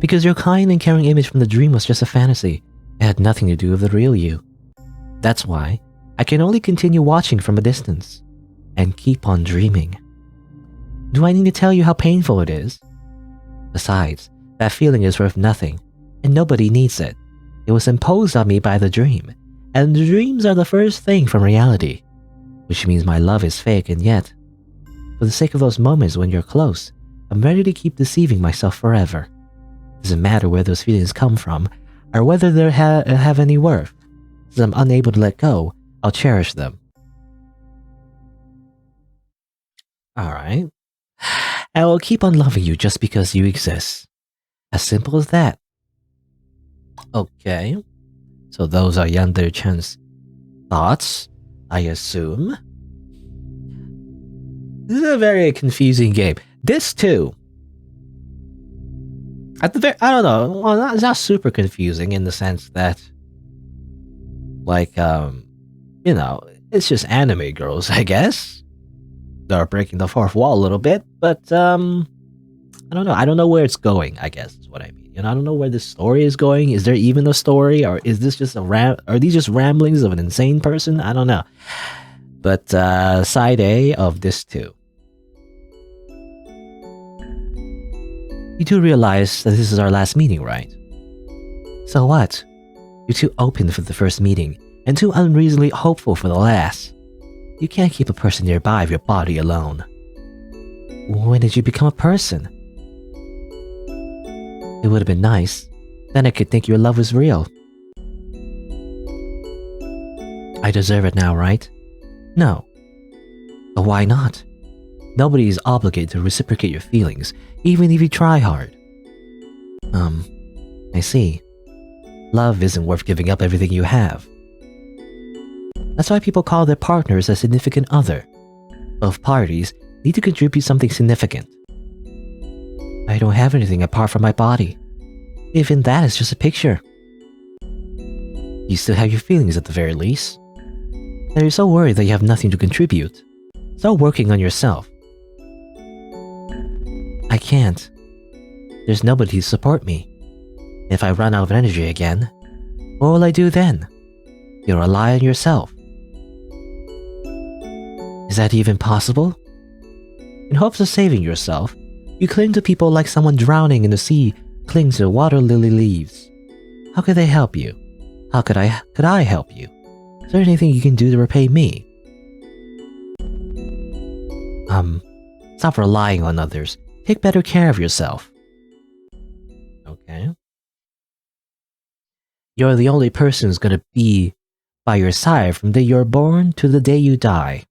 S1: Because your kind and caring image from the dream was just a fantasy. It had nothing to do with the real you. That's why I can only continue watching from a distance and keep on dreaming. Do I need to tell you how painful it is? Besides, that feeling is worth nothing, and nobody needs it. It was imposed on me by the dream, and the dreams are the first thing from reality, which means my love is fake, and yet, for the sake of those moments when you're close, I'm ready to keep deceiving myself forever. Doesn't matter where those feelings come from, or whether they have any worth. Since I'm unable to let go, I'll cherish them. Alright. I will keep on loving you just because you exist. As simple as that. Okay. So those are Yandere-chan's thoughts, I assume. This is a very confusing game. This too. I don't know. Well, it's not super confusing in the sense that, like, you know, it's just anime girls, I guess. They're breaking the fourth wall a little bit, but I don't know. I don't know where it's going, I guess is what I mean. You know, I don't know where this story is going. Is there even a story, or is this just are these just ramblings of an insane person? I don't know. But side A of this too. You do realize that this is our last meeting, right? So what? You're too open for the first meeting, and too unreasonably hopeful for the last. You can't keep a person nearby of your body alone. When did you become a person? It would have been nice. Then I could think your love was real. I deserve it now, right? No. But why not? Nobody is obligated to reciprocate your feelings, even if you try hard. I see. Love isn't worth giving up everything you have. That's why people call their partners a significant other. Both parties need to contribute something significant. I don't have anything apart from my body. Even that is just a picture. You still have your feelings at the very least. And you're so worried that you have nothing to contribute. Start working on yourself. I can't. There's nobody to support me. If I run out of energy again, what will I do then? You'll rely on yourself. Is that even possible? In hopes of saving yourself, you cling to people like someone drowning in the sea clings to water lily leaves. How could they help you? How could I help you? Is there anything you can do to repay me? Stop relying on others. Take better care of yourself. Okay. You're the only person who's gonna be by your side from the day you're born to the day you die.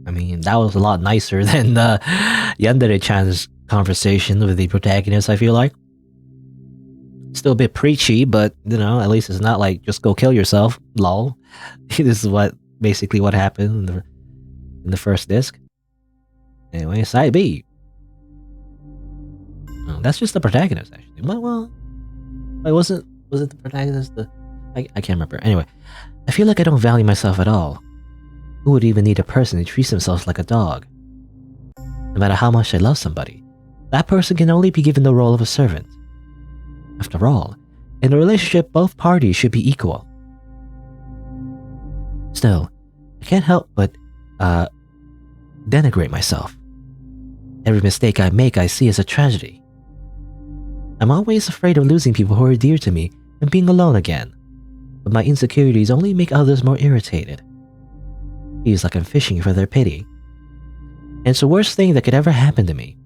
S1: I mean, that was a lot nicer than Yandere-chan's conversation with the protagonist, I feel like. Still a bit preachy, but, you know, at least it's not like, just go kill yourself, lol. This is basically what happened in the first disc. Anyway, side B. Oh, that's just the protagonist, actually. Well, was it the protagonist? I can't remember. Anyway, I feel like I don't value myself at all. Who would even need a person who treats themselves like a dog? No matter how much I love somebody, that person can only be given the role of a servant. After all, in a relationship, both parties should be equal. Still, I can't help but denigrate myself. Every mistake I make, I see as a tragedy. I'm always afraid of losing people who are dear to me and being alone again, but my insecurities only make others more irritated. Feels like I'm fishing for their pity. And it's the worst thing that could ever happen to me.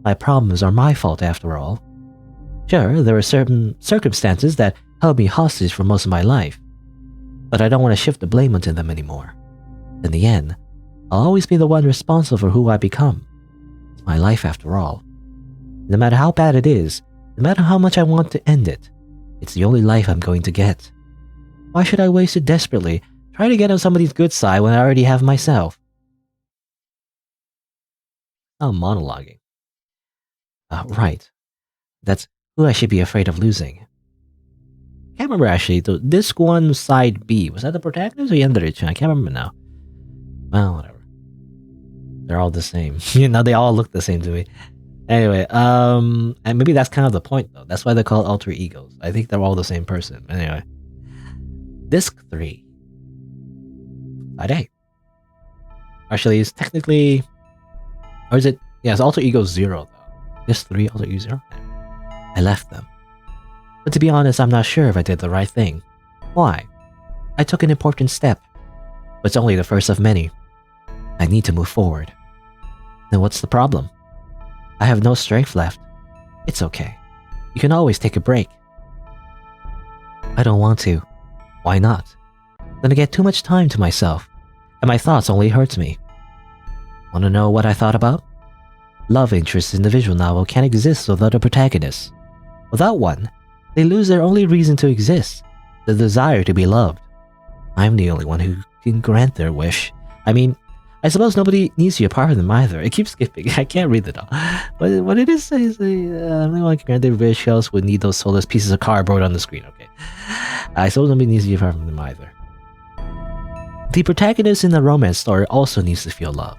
S1: My problems are my fault after all. Sure, there are certain circumstances that held me hostage for most of my life, but I don't want to shift the blame onto them anymore. In the end, I'll always be the one responsible for who I become. It's my life after all. No matter how bad it is, no matter how much I want to end it, it's the only life I'm going to get. Why should I waste it desperately, trying to get on somebody's good side when I already have myself? I'm monologuing. Right. That's who I should be afraid of losing. Can't remember actually. Disc 1 side B. Was that the protagonist or yandere? I can't remember now. Well, whatever. They're all the same. They all look the same to me. Anyway, and maybe that's kind of the point though. That's why they're called alter egos. I think they're all the same person. Anyway. Disc 3. Side A. Actually, it's technically... Or is it... Yeah, it's alter ego 0 though. Disc 3, alter ego 0. I left them. But to be honest, I'm not sure if I did the right thing. Why? I took an important step. But it's only the first of many. I need to move forward. Then what's the problem? I have no strength left. It's okay. You can always take a break. I don't want to. Why not? Then I get too much time to myself, and my thoughts only hurt me. Want to know what I thought about? Love interests in the visual novel can't exist without a protagonist. Without one, they lose their only reason to exist, the desire to be loved. I'm the only one who can grant their wish. I mean, I suppose nobody needs you apart from them either. It keeps skipping. I can't read it all. But what it is says, I'm the one who can grant their wish. Else would need those soulless pieces of cardboard on the screen. Okay. I suppose nobody needs you apart from them either. The protagonist in the romance story also needs to feel love.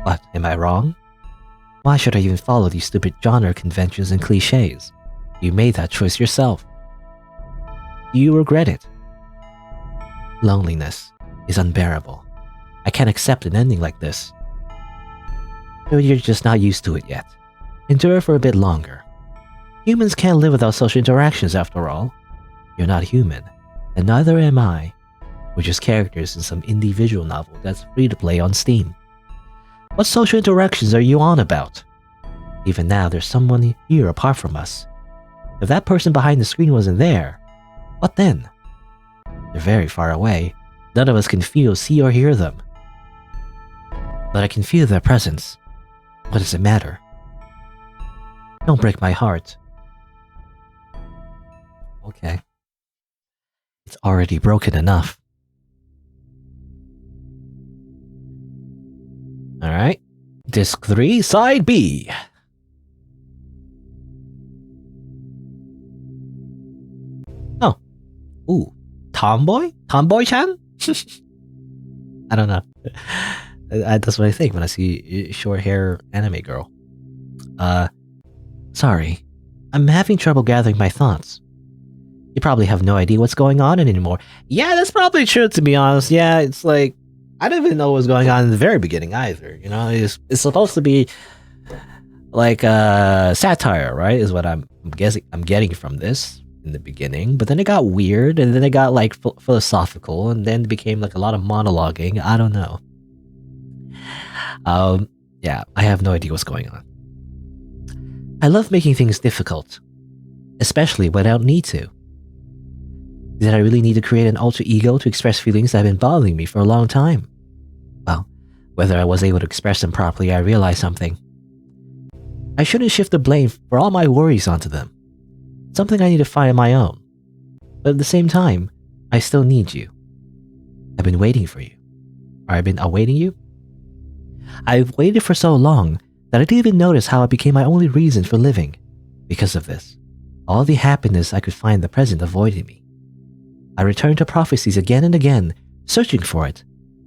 S1: What, am I wrong? Why should I even follow these stupid genre conventions and cliches? You made that choice yourself. Do you regret it? Loneliness is unbearable. I can't accept an ending like this. You're just not used to it yet. Endure for a bit longer. Humans can't live without social interactions after all. You're not human, and neither am I. We're just characters in some indie visual novel that's free to play on Steam. What social interactions are you on about? Even now, there's someone here apart from us. If that person behind the screen wasn't there, what then? They're very far away. None of us can feel, see, or hear them. But I can feel their presence. What does it matter? Don't break my heart. Okay. It's already broken enough. Alright. Disc 3, Side B. Oh. Ooh. Tomboy? Tomboy-chan? I don't know. That's what I think when I see short hair anime girl. Sorry. I'm having trouble gathering my thoughts. You probably have no idea what's going on anymore. Yeah, that's probably true, to be honest. Yeah, it's like, I didn't even know what was going on in the very beginning either. You know, it's supposed to be like satire, right? Is what I'm getting from this in the beginning. But then it got weird, and then it got like philosophical, and then it became like a lot of monologuing. I don't know. Yeah, I have no idea what's going on. I love making things difficult, especially when I don't need to. Did I really need to create an alter ego to express feelings that have been bothering me for a long time? Well, whether I was able to express them properly, I realized something. I shouldn't shift the blame for all my worries onto them. It's something I need to find on my own. But at the same time, I still need you. I've been waiting for you. Or I've been awaiting you? I've waited for so long that I didn't even notice how it became my only reason for living. Because of this, all the happiness I could find in the present avoided me. I returned to prophecies again and again, searching for it,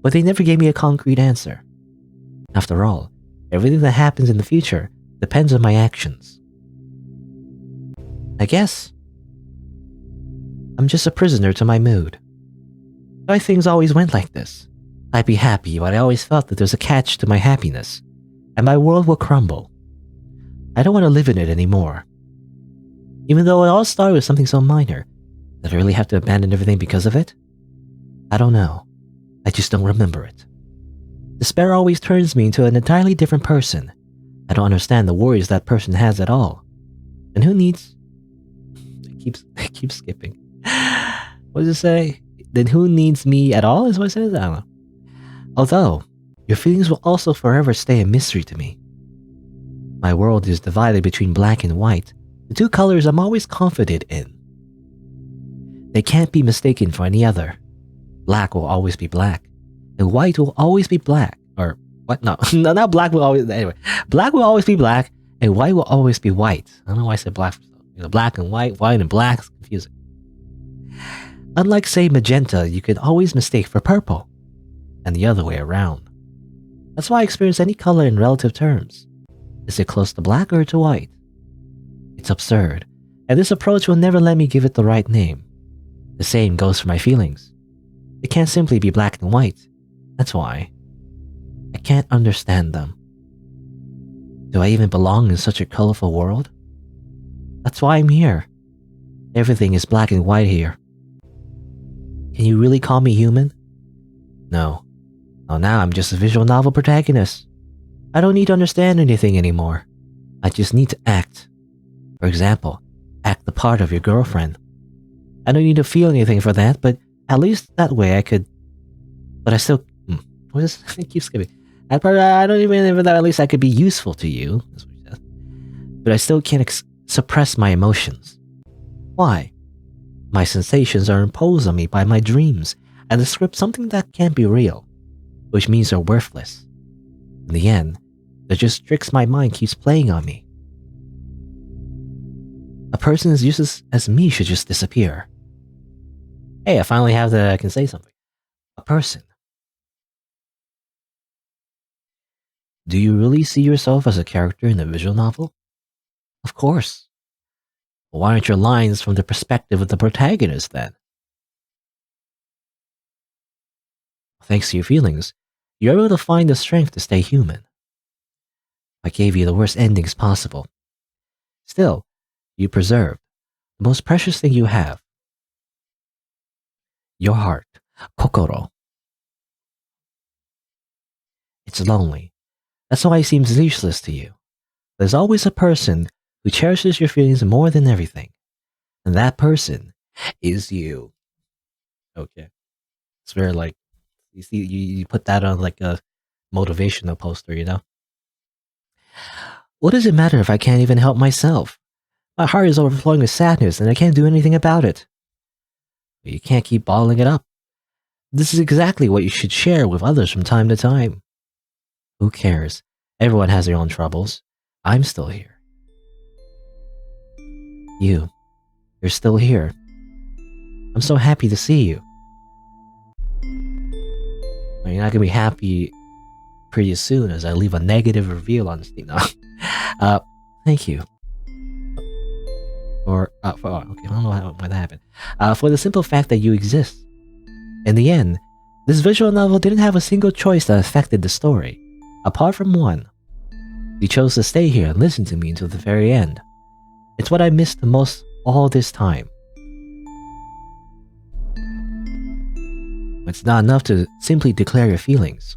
S1: but they never gave me a concrete answer. After all, everything that happens in the future depends on my actions. I guess I'm just a prisoner to my mood. Why things always went like this. I'd be happy, but I always felt that there's a catch to my happiness, and my world will crumble. I don't want to live in it anymore. Even though it all started with something so minor, did I really have to abandon everything because of it? I don't know. I just don't remember it. Despair always turns me into an entirely different person. I don't understand the worries that person has at all. And who needs... I keep skipping. What does it say? Then who needs me at all is what it says? I don't know. Although, your feelings will also forever stay a mystery to me. My world is divided between black and white, the two colors I'm always confident in. They can't be mistaken for any other. Black will always be black, and white will always be black. Or, what? No, no, not black will always... Anyway, black will always be black, and white will always be white. I don't know why I said black. Black and white and black is confusing. Unlike, say, magenta, you could always mistake for purple, and the other way around. That's why I experience any color in relative terms. Is it close to black or to white? It's absurd, and this approach will never let me give it the right name. The same goes for my feelings. It can't simply be black and white. That's why. I can't understand them. Do I even belong in such a colorful world? That's why I'm here. Everything is black and white here. Can you really call me human? No. Oh, now I'm just a visual novel protagonist. I don't need to understand anything anymore. I just need to act. For example, act the part of your girlfriend. I don't need to feel anything for that, but at least that way I could... But I still... What is this? I keep skipping. I don't even... At least I could be useful to you. That's what he says. But I still can't suppress my emotions. Why? My sensations are imposed on me by my dreams, and the script something that can't be real, which means they're worthless. In the end, they're just tricks my mind keeps playing on me. A person as useless as me should just disappear. Hey, I finally have I can say something. A person. Do you really see yourself as a character in a visual novel? Of course. Well, why aren't your lines from the perspective of the protagonist then? Thanks to your feelings, you're able to find the strength to stay human. I gave you the worst endings possible. Still, you preserved the most precious thing you have. Your heart, kokoro. It's lonely. That's why it seems useless to you. There's always a person who cherishes your feelings more than everything. And that person is you. Okay. It's very like, you see, you put that on like a motivational poster, you know? What does it matter if I can't even help myself? My heart is overflowing with sadness and I can't do anything about it. But you can't keep bottling it up. This is exactly what you should share with others from time to time. Who cares? Everyone has their own troubles. I'm still here. You're still here. I'm so happy to see you. Well, you're not gonna be happy pretty soon as I leave a negative review on Steam. Thank you. Okay, I don't know why that happened. For the simple fact that you exist. In the end, this visual novel didn't have a single choice that affected the story, apart from one. You chose to stay here and listen to me until the very end. It's what I missed the most all this time. It's not enough to simply declare your feelings.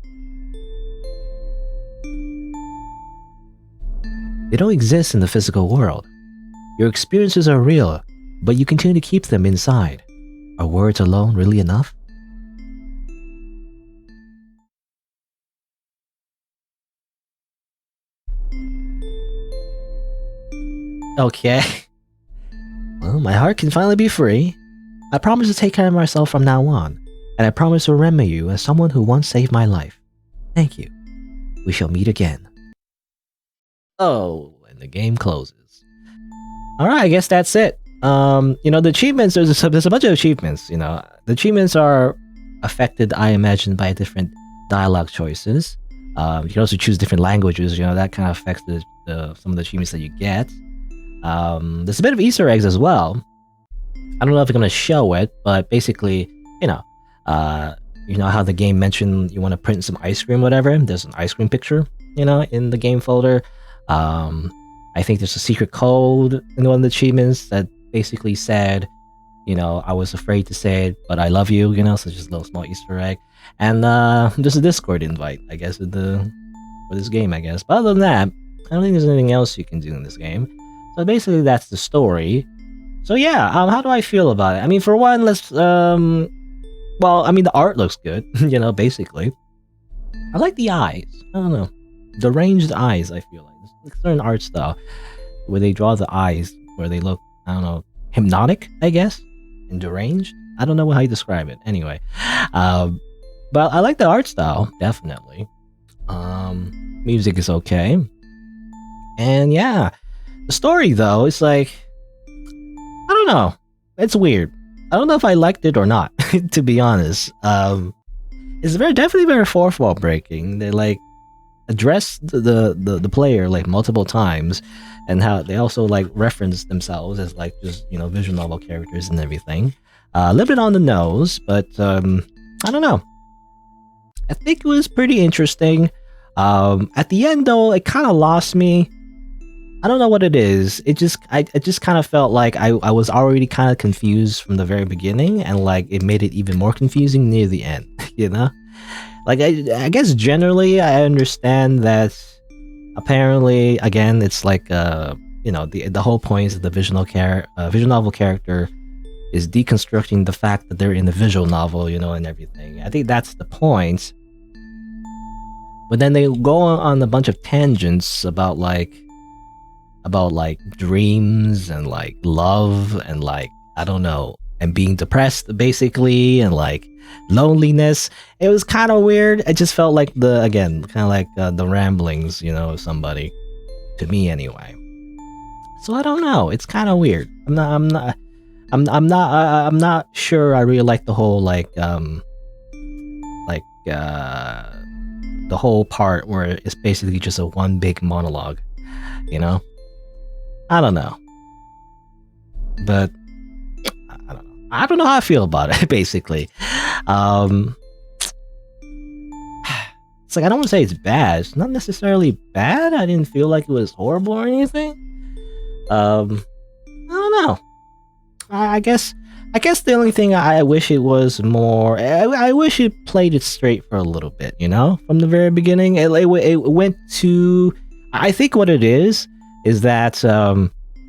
S1: They don't exist in the physical world. Your experiences are real, but you continue to keep them inside. Are words alone really enough? Okay. Well, my heart can finally be free. I promise to take care of myself from now on, and I promise to remember you as someone who once saved my life. Thank you. We shall meet again. Oh, and the game closes. Alright, I guess that's it. The achievements, there's a bunch of achievements, The achievements are affected, I imagine, by different dialogue choices. You can also choose different languages. That kind of affects some of the achievements that you get. There's a bit of Easter eggs as well. I don't know if I'm gonna show it, but basically, how the game mentioned you want to print some ice cream, whatever. There's an ice cream picture, in the game folder. I think there's a secret code in one of the achievements that basically said, I was afraid to say it, but I love you, so just a little small Easter egg. And there's a Discord invite, I guess, for this game, I guess. But other than that, I don't think there's anything else you can do in this game. So basically, that's the story. So yeah, how do I feel about it? I mean, for one, the art looks good, basically. I like the eyes. I don't know. Deranged eyes, I feel like. There's a certain art style where they draw the eyes, where they look, I don't know, hypnotic, I guess, and deranged. I don't know how you describe it. Anyway, but I like the art style, definitely. Music is okay. And yeah, the story, though, it's like, I don't know. It's weird. I don't know if I liked it or not, to be honest. It's definitely very fourth wall breaking. They like address the player like multiple times, and how they also like reference themselves as like just visual novel characters and everything. A little bit on the nose, but I don't know. I think it was pretty interesting. At the end though, it kind of lost me. I don't know what it is. I just kind of felt like I was already kind of confused from the very beginning, and like it made it even more confusing near the end. Like I guess generally I understand that apparently again it's like the whole point is that the visual novel character is deconstructing the fact that they're in the visual novel, and everything. I think that's the point. But then they go on a bunch of tangents about dreams and like love and like I don't know, and being depressed basically, and like loneliness. It was kind of weird. It just felt like the ramblings, of somebody, to me anyway. So I don't know. It's kind of weird. I'm not sure. I really like the whole the whole part where it's basically just a one big monologue. I don't know. But I don't know how I feel about it, basically. It's like, I don't want to say it's bad. It's not necessarily bad. I didn't feel like it was horrible or anything. I don't know. I guess the only thing I wish it was more... I wish it played it straight for a little bit, from the very beginning. It went to... I think what it is that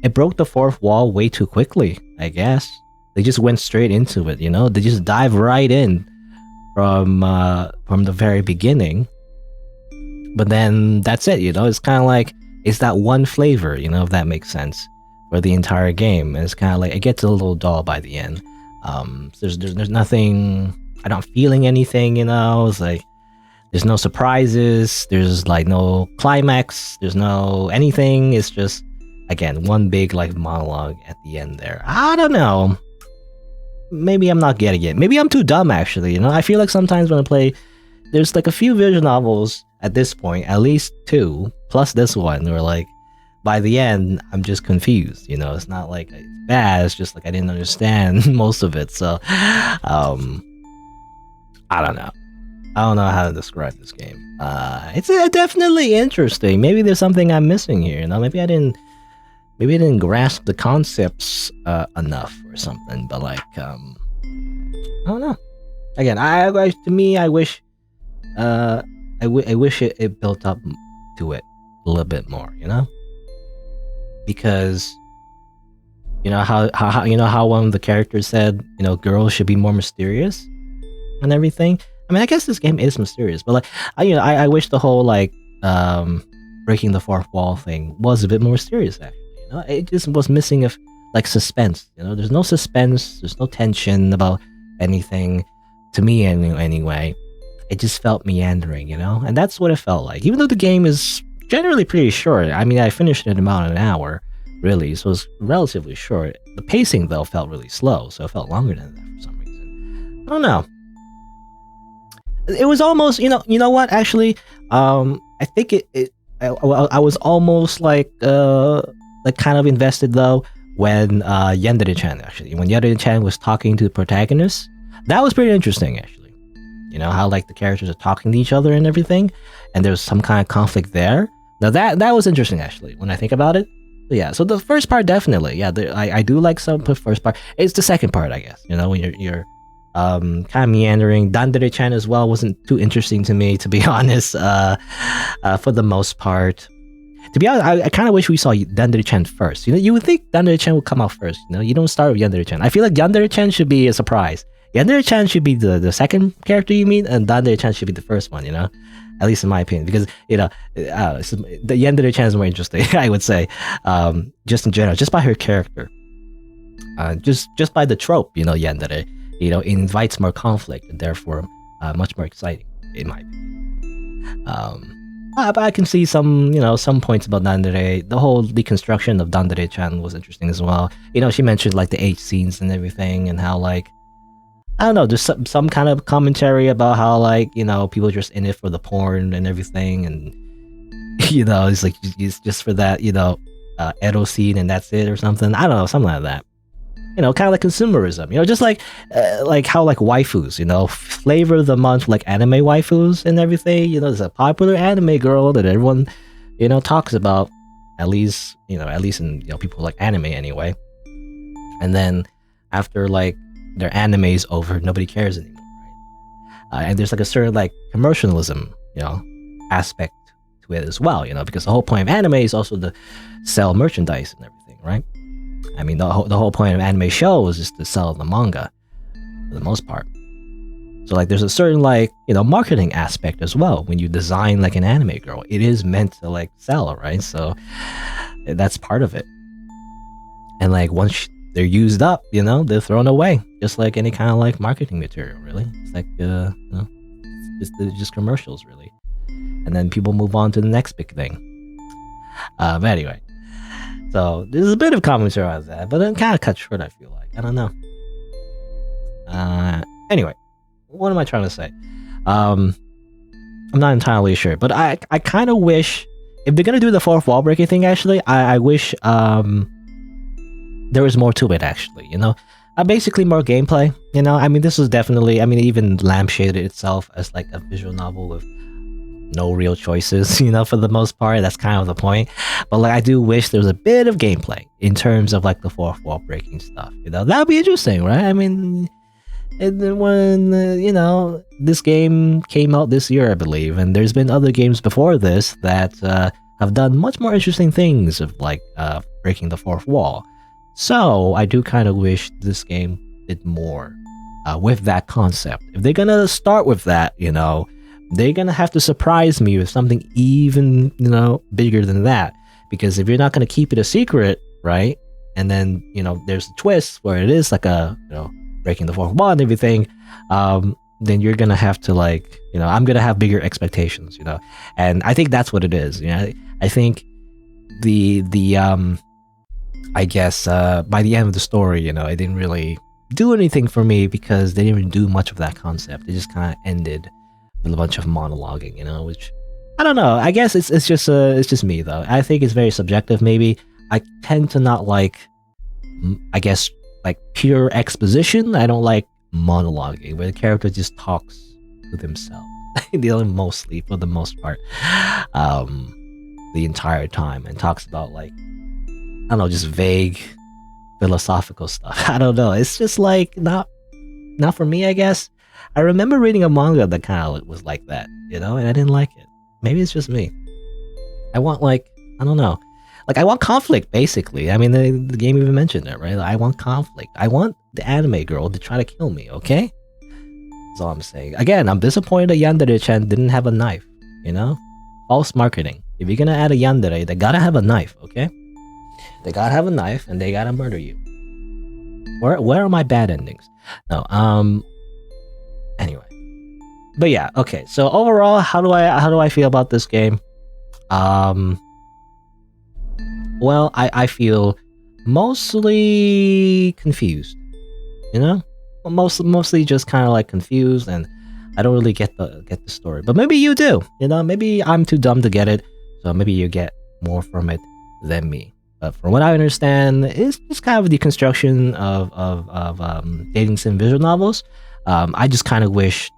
S1: it broke the fourth wall way too quickly, I guess. They just went straight into it, They just dive right in from the very beginning. But then that's it, It's kind of like it's that one flavor, if that makes sense, for the entire game. And it's kind of like it gets a little dull by the end. There's nothing. I'm not feeling anything, It's like there's no surprises. There's like no climax. There's no anything. It's just again one big like monologue at the end there. I don't know. Maybe I'm not getting it. Maybe I'm too dumb, actually. I feel like sometimes when I play, there's like a few visual novels at this point, at least 2, plus this one, where like by the end, I'm just confused. It's not like it's bad. It's just like I didn't understand most of it. So, I don't know. I don't know how to describe this game. It's definitely interesting. Maybe there's something I'm missing here. Maybe I didn't grasp the concepts enough or something, but like, I don't know. Again, I wish it built up to it a little bit more, because how one of the characters said, girls should be more mysterious and everything. I mean, I guess this game is mysterious, but like, I wish the whole like breaking the fourth wall thing was a bit more mysterious. Actually. It just was missing of like suspense. There's no suspense. There's no tension about anything. To me, anyway, it just felt meandering. And that's what it felt like. Even though the game is generally pretty short. I mean, I finished it in about an hour, really, so it's relatively short. The pacing though felt really slow, so it felt longer than that for some reason. I don't know. It was almost, you know what? Actually, I think I was almost like kind of invested though when Yandere-chan actually, when Yandere-chan was talking to the protagonist. That was pretty interesting actually. You know how like the characters are talking to each other and everything, and there's some kind of conflict there. Now that was interesting actually when I think about it. But yeah, so the first part definitely, yeah, I do like some the first part. It's the second part, I guess. You know, when you're kind of meandering. Dandere-chan as well wasn't too interesting to me, to be honest. For the most part, to be honest, I kind of wish we saw Dandere-chan first. You know, you would think Dandere-chan would come out first. You know, you don't start with Yandere-chan. I feel like Yandere-chan should be a surprise. Yandere-chan should be the second character you meet, and Dandere-chan should be the first one. You know, at least in my opinion, because the Yandere-chan is more interesting. I would say, just in general, just by her character, just by the trope. You know, Yandere. You know, it invites more conflict and therefore much more exciting, in my opinion. But I can see some points about Dandere. The whole deconstruction of Dandere-chan was interesting as well. You know, she mentioned like the H scenes and everything, and how like, I don't know, just some kind of commentary about how like, you know, people are just in it for the porn and everything, and you know, it's like it's just for that, you know, edo scene and that's it or something. I don't know, something like that. You know, kind of like consumerism, you know, just like how like waifus, you know, flavor the month like anime waifus and everything. You know, there's a popular anime girl that everyone, you know, talks about, at least in, you know, people like anime anyway. And then after like their anime is over, nobody cares anymore, right? And there's like a certain like commercialism, you know, aspect to it as well, you know, because the whole point of anime is also to sell merchandise and everything, right? I mean, the whole point of anime shows is to sell the manga, for the most part. So, like, there's a certain, like, you know, marketing aspect as well. When you design, like, an anime girl, it is meant to, like, sell, right? So, that's part of it. And, like, once they're used up, you know, they're thrown away. Just like any kind of, like, marketing material, really. It's like, you know, just commercials, really. And then people move on to the next big thing. But anyway. So there's a bit of commentary on that, but it kind of cut short, I feel like. I don't know. Anyway, what am I trying to say? I'm not entirely sure, but I kind of wish, if they're gonna do the fourth wall breaking thing, actually, I wish there was more to it, actually, you know? Basically more gameplay, you know? I mean, this was definitely, I mean, it even lampshaded itself as like a visual novel with no real choices, you know, for the most part. That's kind of the point. But like, I do wish there was a bit of gameplay in terms of like the fourth wall breaking stuff, you know? That would be interesting, right? I mean, when you know, this game came out this year, I believe, and there's been other games before this that have done much more interesting things of like breaking the fourth wall. So I do kind of wish this game did more with that concept. If they're gonna start with that, you know, they're gonna have to surprise me with something even, you know, bigger than that. Because if you're not gonna keep it a secret, right? And then, you know, there's a twist where it is like a, you know, breaking the fourth wall and everything, then you're gonna have to, like, you know, I'm gonna have bigger expectations, you know. And I think that's what it is, you know. I think the I guess by the end of the story, you know, it didn't really do anything for me because they didn't even do much of that concept. It just kind of ended with a bunch of monologuing, you know, which I don't know. I guess it's just me though. I think it's very subjective. Maybe I tend to not like, I guess, like pure exposition. I don't like monologuing where the character just talks to themselves, mostly for the most part, the entire time, and talks about, like, I don't know, just vague philosophical stuff. I don't know. It's just like not for me, I guess. I remember reading a manga that kind of was like that, you know, and I didn't like it. Maybe it's just me. I want, like, I don't know. Like, I want conflict, basically. I mean, the game even mentioned it, right? Like, I want conflict. I want the anime girl to try to kill me, okay? That's all I'm saying. Again, I'm disappointed that Yandere-chan didn't have a knife, you know? False marketing. If you're gonna add a yandere, they gotta have a knife, okay? They gotta have a knife, and they gotta murder you. Where are my bad endings? No, anyway. But yeah, okay. So overall, how do I feel about this game? Well, I feel mostly confused. You know? Mostly just kind of like confused, and I don't really get the story, but maybe you do. Maybe I'm too dumb to get it, so maybe you get more from it than me. But from what I understand, it's just kind of a deconstruction of dating sim visual novels. I just kind of wish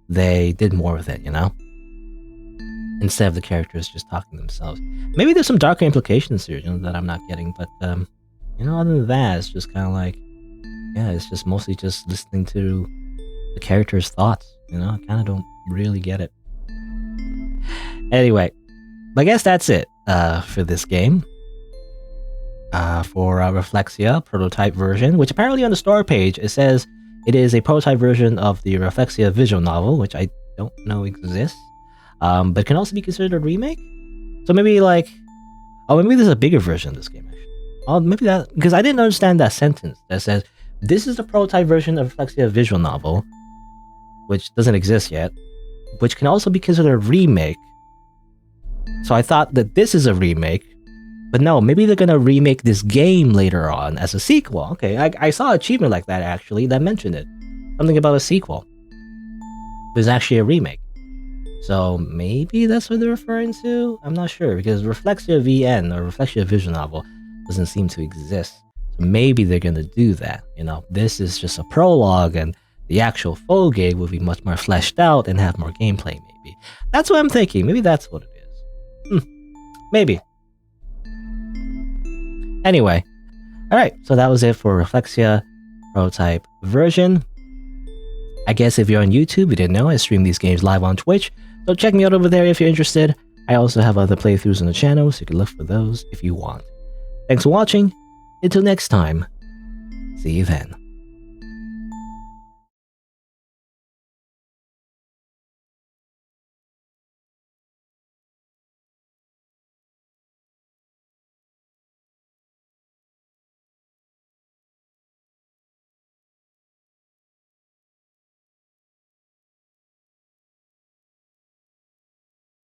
S1: they did more with it, instead of the characters just talking themselves. Maybe there's some darker implications here, that I'm not getting. But other than that, it's just kind of like, yeah, it's just mostly just listening to the characters' thoughts. I kind of don't really get it. Anyway, I guess that's it for this game. For Reflexia prototype version, which apparently on the store page it says it is a prototype version of the Reflexia visual novel, which I don't know exists, but can also be considered a remake. So maybe maybe there's a bigger version of this game actually. Oh, maybe that, because I didn't understand that sentence that says this is the prototype version of Reflexia visual novel, which doesn't exist yet, which can also be considered a remake. So I thought that this is a remake. But no, maybe they're gonna remake this game later on as a sequel. Okay, I saw an achievement like that actually that mentioned it. Something about a sequel. There's actually a remake. So maybe that's what they're referring to? I'm not sure, because Reflexia VN or Reflexia Visual Novel doesn't seem to exist. So maybe they're gonna do that. This is just a prologue, and the actual full game will be much more fleshed out and have more gameplay, maybe. That's what I'm thinking. Maybe that's what it is. Maybe. Anyway, alright, so that was it for Reflexia prototype version. I guess if you're on YouTube, you didn't know, I stream these games live on Twitch, so check me out over there if you're interested. I also have other playthroughs on the channel, so you can look for those if you want. Thanks for watching. Until next time, see you then.